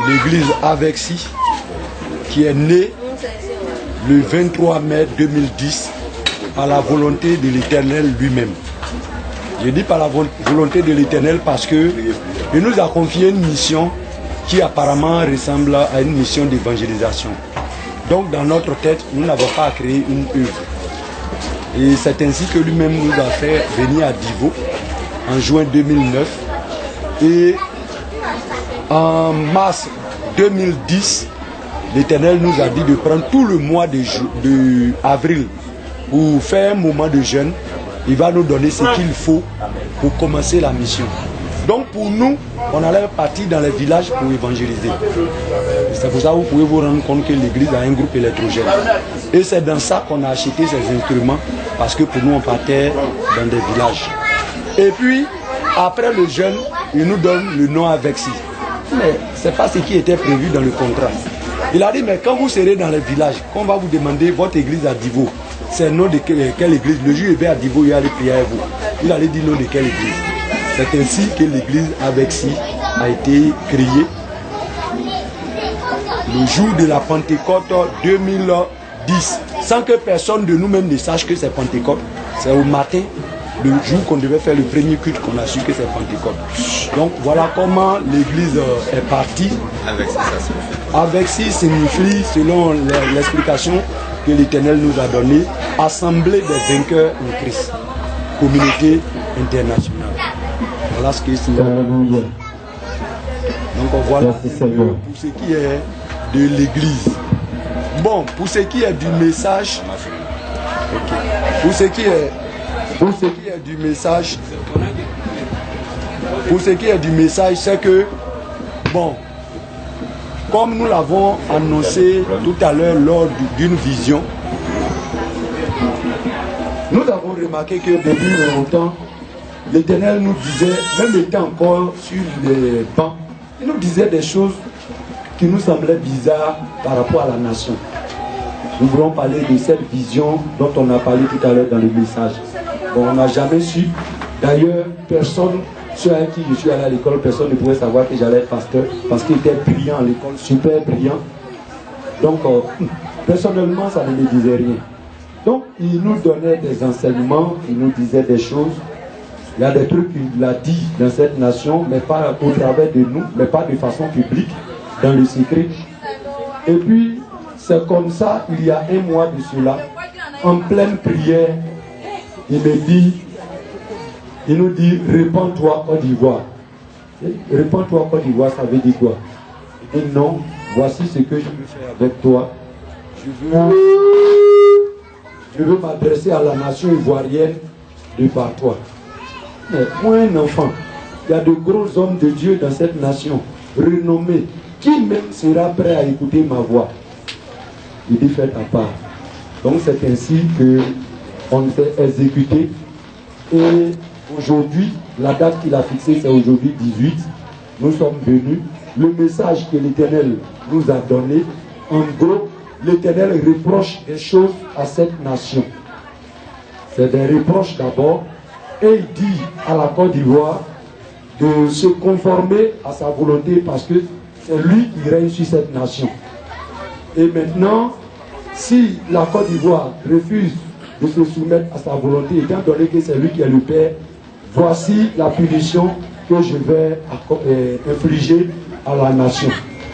l'église Avexi, qui est née le 23 mai 2010 à la volonté de l'Éternel lui-même. Je dis par la volonté de l'Éternel parce que il nous a confié une mission qui apparemment ressemble à une mission d'évangélisation. Donc dans notre tête, nous n'avons pas à créer une œuvre. Et c'est ainsi que lui-même nous a fait venir à Divo en juin 2009. Et en mars 2010, l'Éternel nous a dit de prendre tout le mois de avril pour faire un moment de jeûne. Il va nous donner ce qu'il faut pour commencer la mission. Donc pour nous, on allait partir dans les villages pour évangéliser. C'est pour ça que vous pouvez vous rendre compte que l'église a un groupe électrogène. Et c'est dans ça qu'on a acheté ces instruments, parce que pour nous on partait dans des villages. Et puis, après le jeûne, il nous donne le nom Avexi. Mais ce n'est pas ce qui était prévu dans le contrat. Il a dit, mais quand vous serez dans les villages, qu'on va vous demander votre église à Divo, c'est le nom de quelle église? Le juge est à Divo, il allait prier à vous. Il allait dire nom de quelle église. C'est ainsi que l'église Avexi a été créée le jour de la Pentecôte 2010. Sans que personne de nous-mêmes ne sache que c'est Pentecôte. C'est au matin, le jour qu'on devait faire le premier culte, qu'on a su que c'est Pentecôte. Donc voilà comment l'église est partie. Avexi signifie, selon l'explication que l'Éternel nous a donnée, Assemblée des vainqueurs en Christ, communauté internationale. Voilà ce que c'est. Donc voilà pour ce qui est de l'église. Bon, pour ce qui est du message, pour ce qui est du message, c'est que, bon, comme nous l'avons annoncé tout à l'heure lors d'une vision, nous avons remarqué que depuis longtemps, l'Éternel nous disait, même étant encore sur les bancs, il nous disait des choses qui nous semblaient bizarres par rapport à la nation. Nous voulons parler de cette vision dont on a parlé tout à l'heure dans le message. Bon, on n'a jamais su. D'ailleurs, personne ceux avec qui je suis allé à l'école, personne ne pouvait savoir que j'allais être pasteur parce qu'il était brillant à l'école, super brillant. Donc, personnellement, ça ne me disait rien. Donc, il nous donnait des enseignements, il nous disait des choses. Il y a des trucs qu'il a dit dans cette nation, mais pas au travers de nous, mais pas de façon publique, dans le secret. Et puis, c'est comme ça, il y a un mois de cela, en pleine prière, il nous dit, répands-toi Côte d'Ivoire. Répands-toi Côte d'Ivoire, ça veut dire quoi? Et non, voici ce que je veux faire avec toi. Je veux m'adresser à la nation ivoirienne de par toi. Mais moi, un enfant, il y a de gros hommes de Dieu dans cette nation, renommés, qui même sera prêt à écouter ma voix? Il dit, faites à part. Donc c'est ainsi qu'on s'est exécuté. Et aujourd'hui, la date qu'il a fixée, c'est aujourd'hui 18. Nous sommes venus. Le message que l'Éternel nous a donné, en gros, l'Éternel reproche des choses à cette nation. C'est des reproches d'abord. Et il dit à la Côte d'Ivoire de se conformer à sa volonté parce que c'est lui qui règne sur cette nation. Et maintenant, si la Côte d'Ivoire refuse de se soumettre à sa volonté, étant donné que c'est lui qui est le Père, voici la punition que je vais infliger à la nation.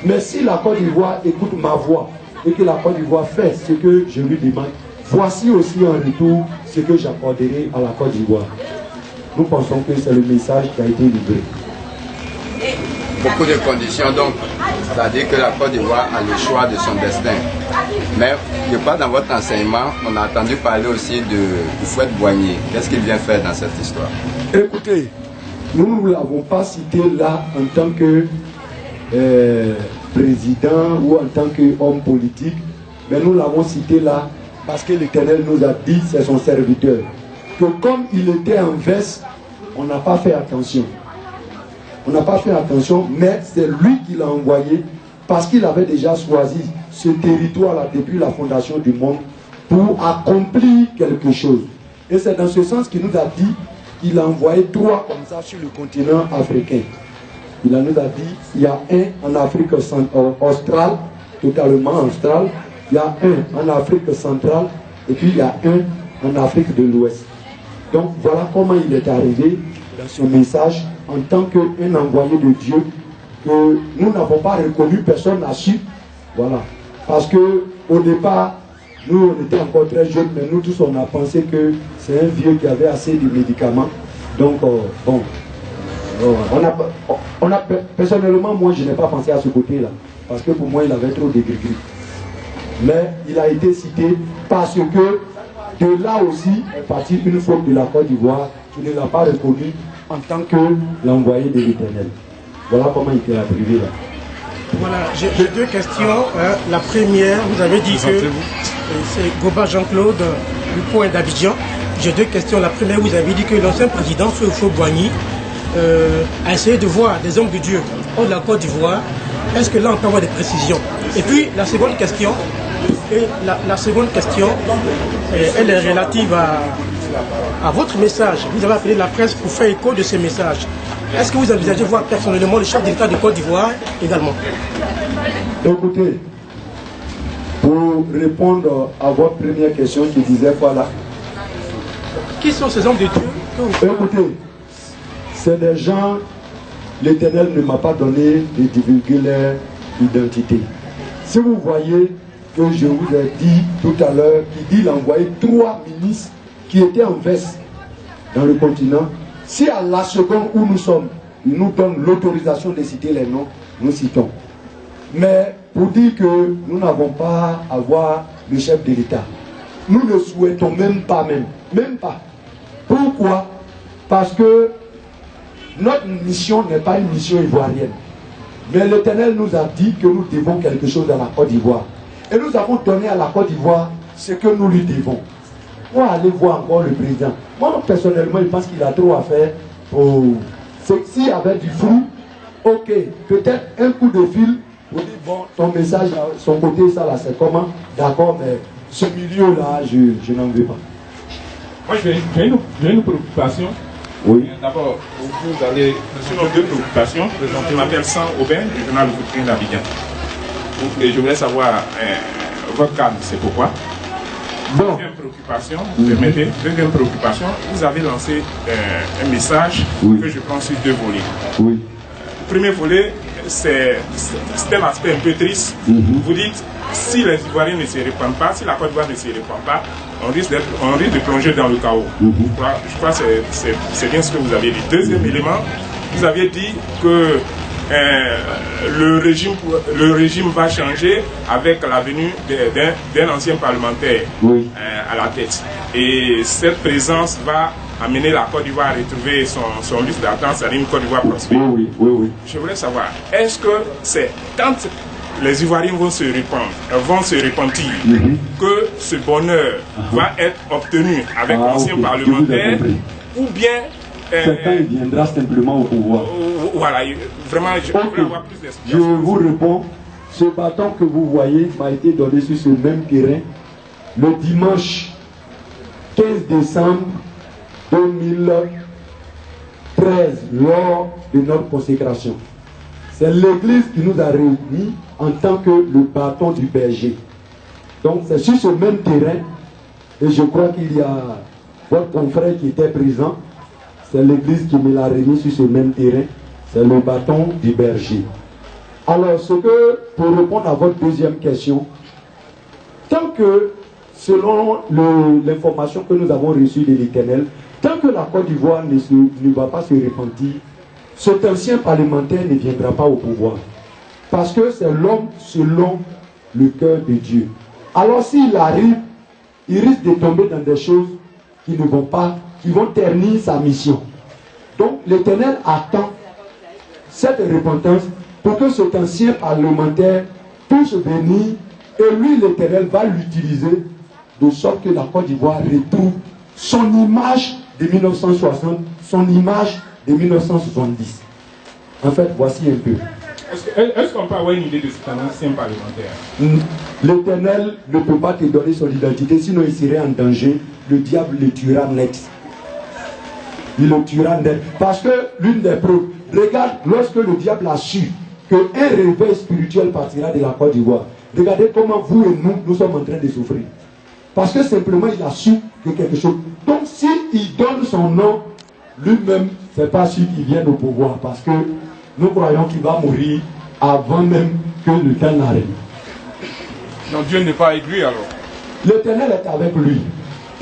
Mais si la Côte d'Ivoire écoute ma voix et que la Côte d'Ivoire fait ce que je lui demande, voici aussi en retour ce que j'accorderai à la Côte d'Ivoire. Nous pensons que c'est le message qui a été livré. Beaucoup de conditions, donc, c'est-à-dire que la Côte d'Ivoire a le choix de son destin. Mais, je crois, dans votre enseignement, on a entendu parler aussi de Houphouët-Boigny. Qu'est-ce qu'il vient faire dans cette histoire? Écoutez, nous ne l'avons pas cité là en tant que président ou en tant qu'homme politique, mais nous l'avons cité là parce que l'Éternel nous a dit, c'est son serviteur, que comme il était en veste, on n'a pas fait attention. On n'a pas fait attention, mais c'est lui qui l'a envoyé parce qu'il avait déjà choisi ce territoire-là depuis la fondation du monde pour accomplir quelque chose. Et c'est dans ce sens qu'il nous a dit qu'il a envoyé 3 comme ça sur le continent africain. Il nous a dit, il y a un en Afrique australe, totalement australe, il y a un en Afrique centrale et puis il y a un en Afrique de l'Ouest. Donc voilà comment il est arrivé dans ce message en tant qu'un envoyé de Dieu que nous n'avons pas reconnu, personne n'a su. Voilà. Parce que au départ, nous on était encore très jeunes, mais nous tous on a pensé que c'est un vieux qui avait assez de médicaments. Donc bon, personnellement moi je n'ai pas pensé à ce côté-là. Parce que pour moi il avait trop de gris-gris. Mais il a été cité parce que de là aussi est partie une faute de la Côte d'Ivoire qui ne l'a pas reconnu en tant que l'envoyé de l'Éternel. Voilà comment il était arrivé là. Voilà, j'ai 2 questions. La première, vous avez dit que c'est Goba Jean-Claude du point d'Abidjan. J'ai 2 questions. La première, vous avez dit que l'ancien président Houphouët-Boigny a essayé de voir des hommes de Dieu hors de la Côte d'Ivoire. Est-ce que là on peut avoir des précisions? Et puis la seconde question, elle est relative à votre message. Vous avez appelé la presse pour faire écho de ce message. Est-ce que vous envisagez voir personnellement le chef d'État de Côte d'Ivoire également? Écoutez, pour répondre à votre première question, je disais quoi là? Qui sont ces hommes de Dieu? Écoutez, c'est des gens, l'Éternel ne m'a pas donné de divulguer leur identité. Si vous voyez que je vous ai dit tout à l'heure, qu'il dit l'envoyer 3 ministres qui étaient en veste dans le continent, si à la seconde où nous sommes, il nous donne l'autorisation de citer les noms, nous citons. Mais pour dire que nous n'avons pas à voir le chef de l'État, nous ne souhaitons même pas. Pourquoi? Parce que notre mission n'est pas une mission ivoirienne. Mais l'Éternel nous a dit que nous devons quelque chose à la Côte d'Ivoire. Et nous avons donné à la Côte d'Ivoire ce que nous lui devons. On va aller voir encore le président. Moi, personnellement, je pense qu'il a trop à faire pour... S'il y avait du flou, ok, peut-être un coup de fil pour dire, bon, ton message, son côté, ça là, c'est comment? D'accord, mais ce milieu-là, je n'en veux pas. Moi, j'ai une préoccupation. Oui. D'abord, vous allez sur nos deux préoccupations. Je m'appelle Sam Aubin du journal Le Quotidien d'Abidjan. Et je voulais savoir votre cadre, c'est pourquoi. Bon. Deuxième préoccupation, permettez, deuxième préoccupation, vous avez lancé un message que je prends sur deux volets. Oui. Le premier volet, c'était l'aspect un peu triste. Vous dites, si les Ivoiriens ne se répandent pas, si la Côte d'Ivoire ne se répand pas, on risque de plonger dans le chaos. Je crois que c'est bien ce que vous avez dit. Deuxième élément, vous aviez dit que le régime va changer avec la venue d'un ancien parlementaire à la tête. Et cette présence va amener la Côte d'Ivoire à retrouver son lustre d'attente, c'est-à-dire une Côte d'Ivoire prospère. Oui. Je voulais savoir, est-ce que c'est quand les Ivoiriens vont se repentir, que ce bonheur va être obtenu avec l'ancien parlementaire, ou bien certains il viendra simplement au pouvoir. Voilà, vraiment, je voudrais avoir plus d'explications. Je vous réponds. Ce bâton que vous voyez m'a été donné sur ce même terrain le dimanche 15 décembre 2013, lors de notre consécration. C'est l'église qui nous a réunis en tant que le bâton du berger. Donc c'est sur ce même terrain, et je crois qu'il y a votre confrère qui était présent. C'est l'église qui me l'a remis sur ce même terrain. C'est le bâton du berger. Alors, pour répondre à votre deuxième question, tant que, selon l'information que nous avons reçue de l'Éternel, tant que la Côte d'Ivoire ne va pas se repentir, cet ancien parlementaire ne viendra pas au pouvoir. Parce que c'est l'homme selon le cœur de Dieu. Alors, s'il arrive, il risque de tomber dans des choses qui ne vont pas, qui vont ternir sa mission. Donc l'Éternel attend cette repentance pour que cet ancien parlementaire puisse venir, et lui l'Éternel va l'utiliser de sorte que la Côte d'Ivoire retrouve son image de 1960, son image de 1970. En fait, voici un peu. Est-ce qu'on peut avoir une idée de cet ancien parlementaire? L'Éternel ne peut pas te donner son identité, sinon il serait en danger. Le diable le tuera net. Il le tuera net. Parce que l'une des preuves, regarde, lorsque le diable a su qu'un réveil spirituel partira de la Côte d'Ivoire, regardez comment vous et nous sommes en train de souffrir. Parce que simplement il a su que quelque chose. Donc s'il donne son nom, lui-même, c'est pas sûr qu'il vienne au pouvoir. Parce que nous croyons qu'il va mourir avant même que le temps n'arrive. Donc Dieu n'est pas aigri alors? L'Éternel est avec lui.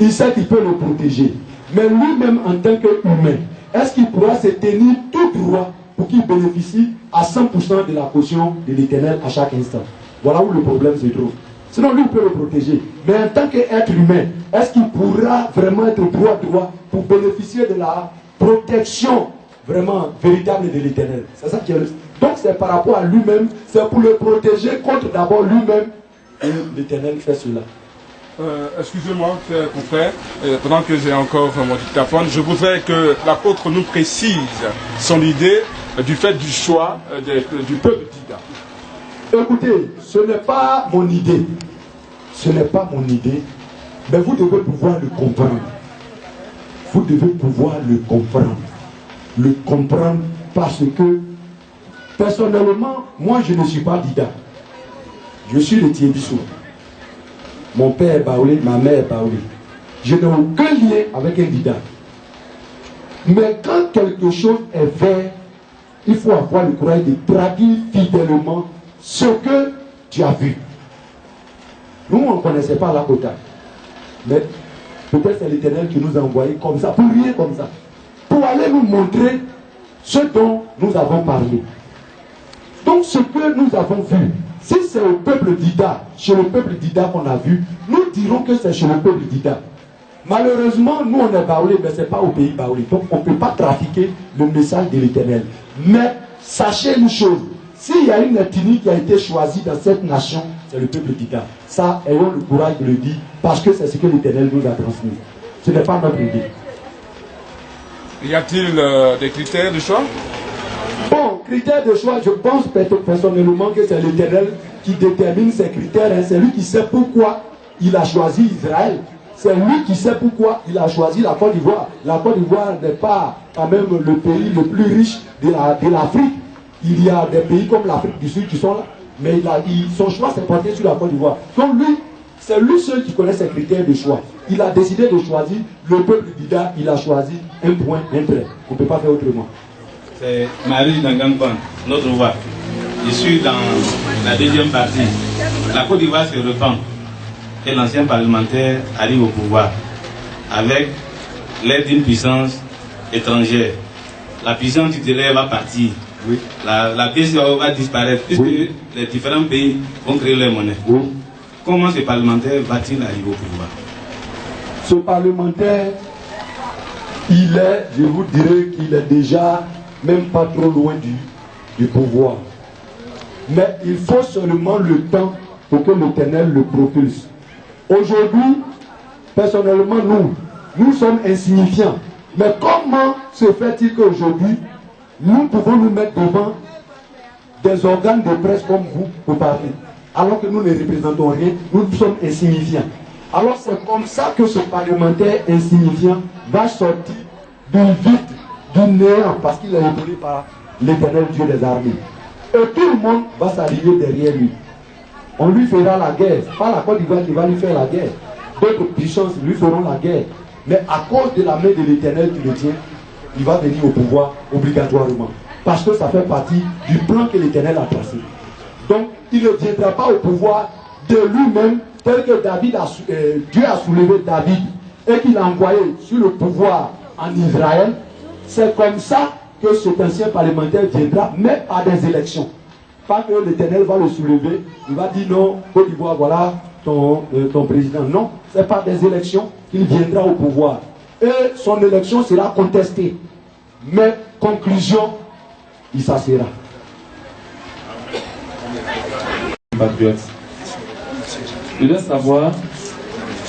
Il sait qu'il peut le protéger. Mais lui-même en tant qu'humain, est-ce qu'il pourra se tenir tout droit pour qu'il bénéficie à 100% de la caution de l'Éternel à chaque instant? Voilà où le problème se trouve. Sinon lui peut le protéger. Mais en tant qu'être humain, est-ce qu'il pourra vraiment être droit pour bénéficier de la protection vraiment véritable de l'Éternel? C'est ça qui est. Donc c'est par rapport à lui-même, c'est pour le protéger contre d'abord lui-même. Et l'Éternel fait cela. Excusez-moi, confrère, pendant que j'ai encore mon dictaphone, je voudrais que l'apôtre nous précise son idée du fait du choix du peuple d'Ida. Écoutez, ce n'est pas mon idée. Ce n'est pas mon idée. Mais vous devez pouvoir le comprendre. Vous devez pouvoir le comprendre. Le comprendre parce que, personnellement, moi je ne suis pas d'Ida. Je suis de Thiébissou. Mon père est baoulé, ma mère est baoulée. Je n'ai aucun lien avec un Dida. Mais quand quelque chose est fait, il faut avoir le courage de traduire fidèlement ce que tu as vu. Nous, on ne connaissait pas la Kota. Mais peut-être c'est l'Éternel qui nous a envoyés comme ça, pour rien comme ça. Pour aller nous montrer ce dont nous avons parlé. Donc ce que nous avons vu, si c'est au peuple d'Ida, chez le peuple d'Ida qu'on a vu, nous dirons que c'est chez le peuple d'Ida. Malheureusement, nous on est baoulés, mais ce n'est pas au pays baoulé. Donc on ne peut pas trafiquer le message de l'Éternel. Mais sachez une chose, s'il y a une ethnie qui a été choisie dans cette nation, c'est le peuple d'Ida. Ça, ayons le courage de le dire, parce que c'est ce que l'Éternel nous a transmis. Ce n'est pas notre idée. Y a-t-il des critères de choix? Bon, critères de choix, je pense personnellement que c'est l'Éternel qui détermine ces critères. C'est lui qui sait pourquoi il a choisi Israël. C'est lui qui sait pourquoi il a choisi la Côte d'Ivoire. La Côte d'Ivoire n'est pas quand même le pays le plus riche de l'Afrique. Il y a des pays comme l'Afrique du Sud qui sont là. Mais son choix s'est porté sur la Côte d'Ivoire. Donc lui, c'est lui seul qui connaît ses critères de choix. Il a décidé de choisir le peuple d'Ida, il a choisi un point, un trait. On ne peut pas faire autrement. C'est Marie Nangangban, notre voix. Je suis dans la deuxième partie. La Côte d'Ivoire se repent et l'ancien parlementaire arrive au pouvoir avec l'aide d'une puissance étrangère. La puissance tutélaire va partir. Oui. La BCEAO va disparaître puisque les différents pays vont créer leur monnaie. Oui. Comment ce parlementaire va-t-il arriver au pouvoir? Ce parlementaire, il est, je vous dirais qu'il est déjà même pas trop loin du pouvoir. Mais il faut seulement le temps pour que l'Éternel le propulse. Aujourd'hui, personnellement, nous sommes insignifiants. Mais comment se fait-il qu'aujourd'hui, nous pouvons nous mettre devant des organes de presse comme vous pour parler, alors que nous ne représentons rien, nous sommes insignifiants. Alors c'est comme ça que ce parlementaire insignifiant va sortir du vide, du néant, parce qu'il est épaulé par l'Éternel Dieu des armées. Et tout le monde va s'allier derrière lui. On lui fera la guerre. Pas la Côte d'Ivoire qui va lui faire la guerre. D'autres puissances lui feront la guerre. Mais à cause de la main de l'Éternel qui le tient, il va venir au pouvoir obligatoirement. Parce que ça fait partie du plan que l'Éternel a tracé. Donc, il ne viendra pas au pouvoir de lui-même, tel que Dieu a soulevé David et qu'il a envoyé sur le pouvoir en Israël. C'est comme ça que cet ancien parlementaire viendra, mais par des élections. Pas que l'Éternel va le soulever, il va dire non, Côte d'Ivoire, voilà ton président. Non, c'est par des élections qu'il viendra au pouvoir. Et son élection sera contestée. Mais, conclusion, il s'assera. Patriote. Je voudrais savoir,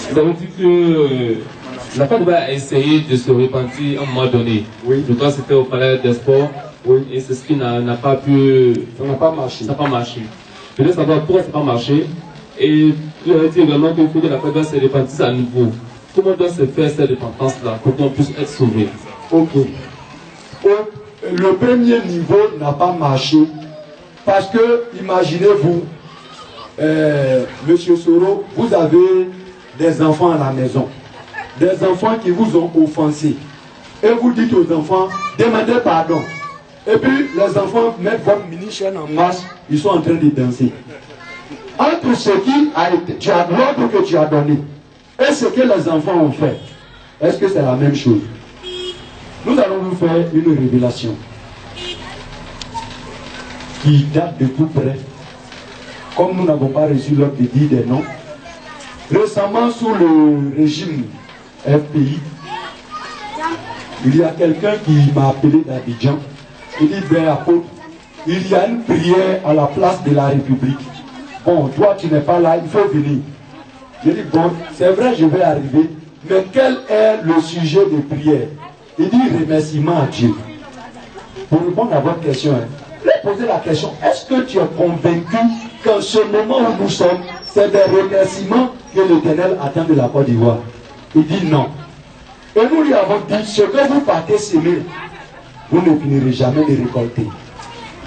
vous avez dit que la Côte d'Ivoire a essayé de se repentir à un moment donné. Oui. Je crois que c'était au Palais des Sports. Oui. Et c'est ce qui n'a pas pu... Ça n'a pas marché. Ça n'a pas marché. Je voudrais savoir pourquoi ça n'a pas marché. Et vous avez dit également qu'il faut que la Côte d'Ivoire se repentisse à nouveau. Comment doit se faire cette repentance-là pour qu'on puisse être sauvé? Ok. Le premier niveau n'a pas marché parce que, imaginez-vous, Monsieur Soro, vous avez des enfants à la maison, des enfants qui vous ont offensé, et vous dites aux enfants, demandez pardon. Et puis les enfants mettent votre mini-chaîne en marche, ils sont en train de danser. Entre ce qui a été, l'ordre que tu as donné, et ce que les enfants ont fait, est-ce que c'est la même chose? Nous allons vous faire une révélation qui date de tout près. Comme nous n'avons pas reçu l'ordre de dire des noms, récemment sous le régime FPI, il y a quelqu'un qui m'a appelé d'Abidjan. Il dit, ben apôtre, il y a une prière à la place de la République. Bon, toi tu n'es pas là, il faut venir. Je dis, bon, c'est vrai, je vais arriver, mais quel est le sujet de prière? Il dit remerciement à Dieu. Pour répondre à votre question, posez la question, est-ce que tu es convaincu qu'en ce moment où nous sommes, c'est des remerciements que l'Éternel attend de la Côte d'Ivoire? Il dit non. Et nous lui avons dit, ce que vous partez s'aimer, vous ne finirez jamais de récolter.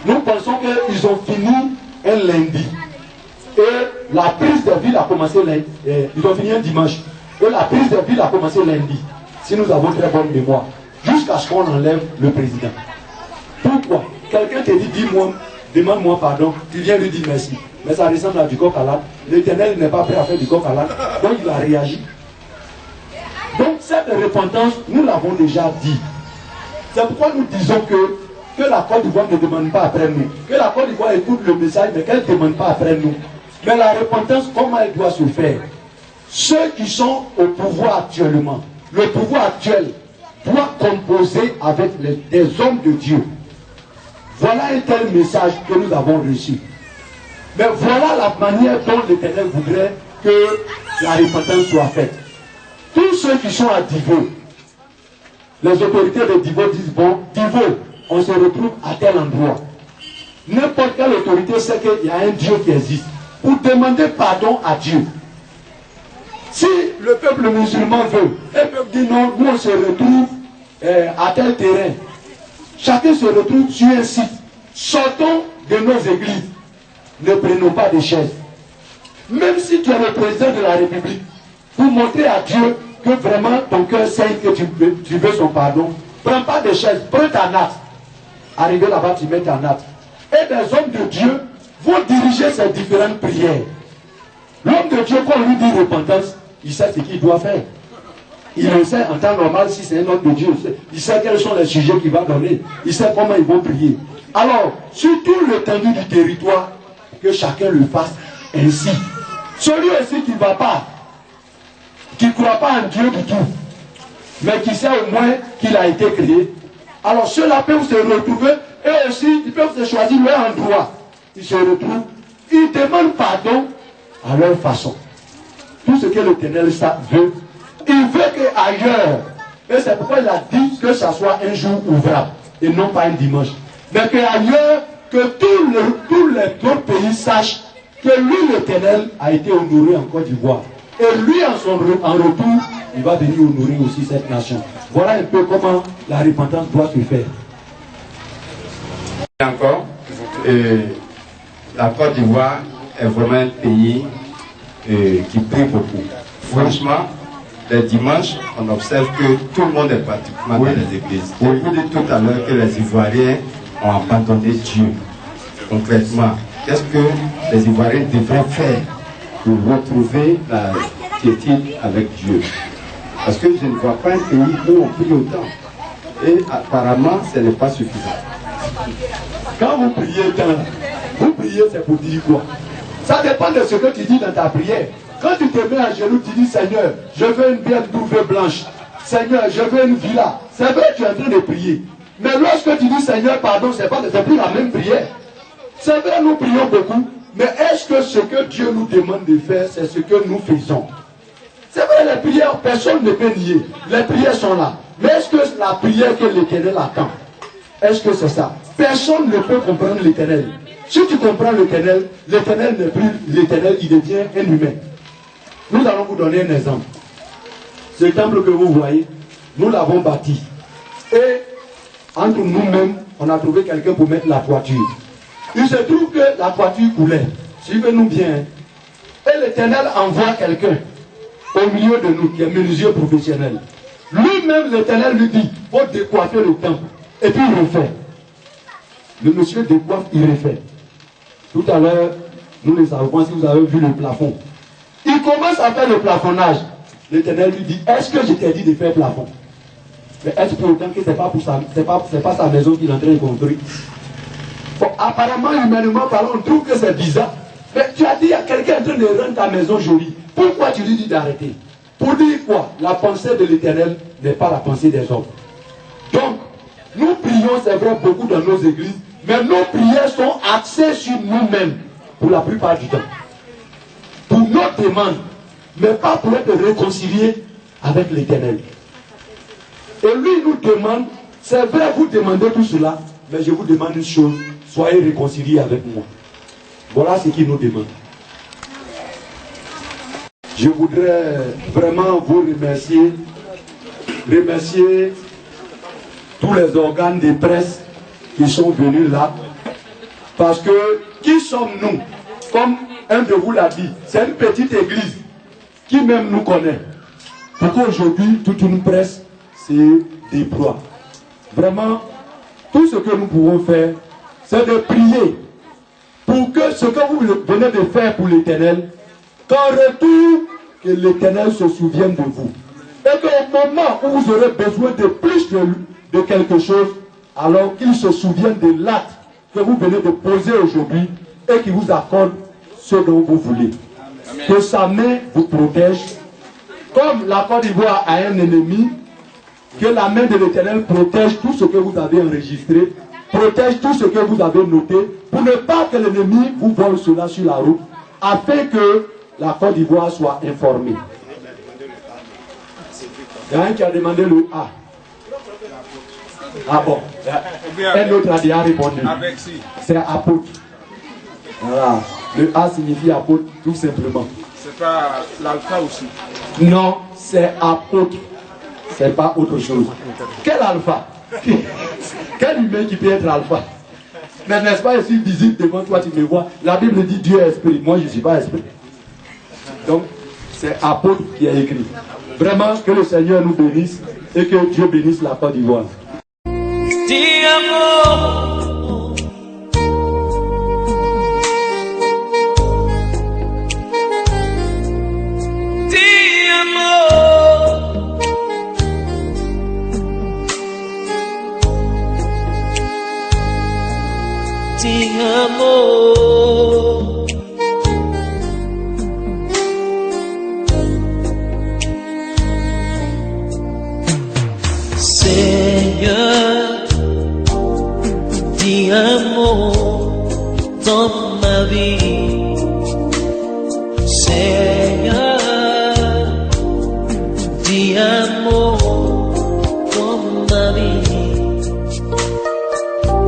Nous pensons qu'ils ont fini un lundi. Et la prise de ville a commencé lundi. Ils ont fini un dimanche. Et la prise de ville a commencé lundi. Si nous avons très bonne mémoire. Jusqu'à ce qu'on enlève le président. Pourquoi? Quelqu'un te dit, dis-moi, demande-moi pardon. Tu viens lui dire merci. Mais ça ressemble à du coq à l'âne. L'Éternel n'est pas prêt à faire du coq à l'âne. Donc il a réagi. Donc cette repentance, nous l'avons déjà dit. C'est pourquoi nous disons que la Côte d'Ivoire ne demande pas après nous. Que la Côte d'Ivoire écoute le message, mais qu'elle ne demande pas après nous. Mais la repentance, comment elle doit se faire? Ceux qui sont au pouvoir actuellement, le pouvoir actuel doit composer avec des hommes de Dieu. Voilà un tel message que nous avons reçu. Mais voilà la manière dont l'Éternel voudrait que la repentance soit faite. Tous ceux qui sont à Divo, les autorités de Divo disent, bon, Divo, on se retrouve à tel endroit. N'importe quelle autorité sait qu'il y a un Dieu qui existe. Pour demander pardon à Dieu. Si le peuple musulman veut, le peuple dit non, nous on se retrouve à tel terrain. Chacun se retrouve sur un site. Sortons de nos églises. Ne prenons pas de chaises. Même si tu es le président de la République, pour montrer à Dieu que vraiment ton cœur saigne, que tu veux son pardon, prends pas de chaises, prends ta natte. Arrivé là-bas, tu mets ta natte. Et des hommes de Dieu vont diriger ces différentes prières. L'homme de Dieu, quand on lui dit repentance, il sait ce qu'il doit faire. Il le sait en temps normal, si c'est un homme de Dieu, il sait quels sont les sujets qu'il va donner. Il sait comment ils vont prier. Alors, sur tout l'étendue du territoire, que chacun le fasse ainsi. Celui aussi qui ne va pas, qui ne croit pas en Dieu du tout, mais qui sait au moins qu'il a été créé, alors ceux-là peuvent se retrouver, et aussi, ils peuvent se choisir leur endroit. Ils se retrouvent, ils demandent pardon à leur façon. Tout ce que l'Éternel veut, il veut qu'ailleurs, et c'est pourquoi il a dit que ça soit un jour ouvrable, et non pas un dimanche. Mais qu'ailleurs, que tous les autres pays sachent que lui, l'Éternel, a été honoré en Côte d'Ivoire. Et lui, en retour, il va venir honorer aussi cette nation. Voilà un peu comment la repentance doit se faire. Encore, la Côte d'Ivoire est vraiment un pays qui prie beaucoup. Franchement, les dimanches, on observe que tout le monde est pratiquement dans les églises. On vous dit tout à l'heure que les Ivoiriens ont abandonné Dieu. Concrètement, qu'est-ce que les Ivoiriens devraient faire pour retrouver la quiétude avec Dieu? Parce que je ne vois pas un pays où on prie autant. Et apparemment, ce n'est pas suffisant. Quand vous priez vous priez, c'est pour dire quoi? Ça dépend de ce que tu dis dans ta prière. Quand tu te mets à genoux, tu dis Seigneur, je veux une BMW blanche. Seigneur, je veux une villa. C'est vrai que tu es en train de prier. Mais lorsque tu dis Seigneur, pardon, c'est plus la même prière. C'est vrai, nous prions beaucoup. Mais est-ce que ce que Dieu nous demande de faire, c'est ce que nous faisons? C'est vrai, les prières, personne ne peut nier. Les prières sont là. Mais est-ce que la prière que l'Éternel attend, est-ce que c'est ça? Personne ne peut comprendre l'Éternel. Si tu comprends l'Éternel, l'Éternel n'est plus l'Éternel, il devient un humain. Nous allons vous donner un exemple. Ce temple que vous voyez, nous l'avons bâti. Et entre nous-mêmes, on a trouvé quelqu'un pour mettre la toiture. Il se trouve que la toiture coulait. Suivez-nous bien. Et l'Éternel envoie quelqu'un au milieu de nous, qui est menuisier professionnel. Lui-même, l'Éternel lui dit, il faut décoiffer le temple. Et puis il refait. Le monsieur décoiffe, il refait. Tout à l'heure, nous ne savons pas si vous avez vu le plafond. Il commence à faire le plafonnage. L'Éternel lui dit, est-ce que je t'ai dit de faire plafond? Mais est-ce pour autant que c'est pas sa maison qu'il est en train de construire? Bon, apparemment, humainement parlant, on trouve que c'est bizarre. Mais tu as dit à quelqu'un en train de rendre ta maison jolie. Pourquoi tu lui dis d'arrêter? Pour dire quoi? La pensée de l'Éternel n'est pas la pensée des hommes. Donc, nous prions, c'est vrai, beaucoup dans nos églises, mais nos prières sont axées sur nous-mêmes, pour la plupart du temps. Pour nos demandes, mais pas pour être réconciliés avec l'Éternel. Et lui nous demande, c'est vrai, vous demandez tout cela, mais je vous demande une chose, soyez réconciliés avec moi. Voilà ce qu'il nous demande. Je voudrais vraiment vous remercier tous les organes de presse qui sont venus là. Parce que, qui sommes-nous? Comme un de vous l'a dit, c'est une petite église qui même nous connaît. Pourquoi aujourd'hui, toute une presse se déploie? Vraiment, tout ce que nous pouvons faire, c'est de prier pour que ce que vous venez de faire pour l'Éternel, qu'en retour, que l'Éternel se souvienne de vous. Et qu'au moment où vous aurez besoin de plus de quelque chose, alors qu'il se souvienne de l'acte que vous venez de poser aujourd'hui et qu'il vous accorde ce dont vous voulez. Amen. Que sa main vous protège. Comme la Côte d'Ivoire a un ennemi, que la main de l'Éternel protège tout ce que vous avez enregistré, protège tout ce que vous avez noté, pour ne pas que l'ennemi vous vole cela sur la route, afin que la Côte d'Ivoire soit informée. Il y a un qui a demandé le A. Ah bon. Un autre a déjà répondu. C'est apôtre. Voilà. Le A signifie apôtre, tout simplement. C'est pas l'alpha aussi. Non, c'est apôtre. C'est pas autre chose. Quel alpha? Quel humain qui peut être alpha? Mais n'est-ce pas, je suis visible devant toi, tu me vois. La Bible dit Dieu est esprit. Moi, je ne suis pas esprit. Donc, c'est apôtre qui a écrit. Vraiment, que le Seigneur nous bénisse et que Dieu bénisse la Côte d'Ivoire. Seigneur, dis un mot dans ma vie. Seigneur,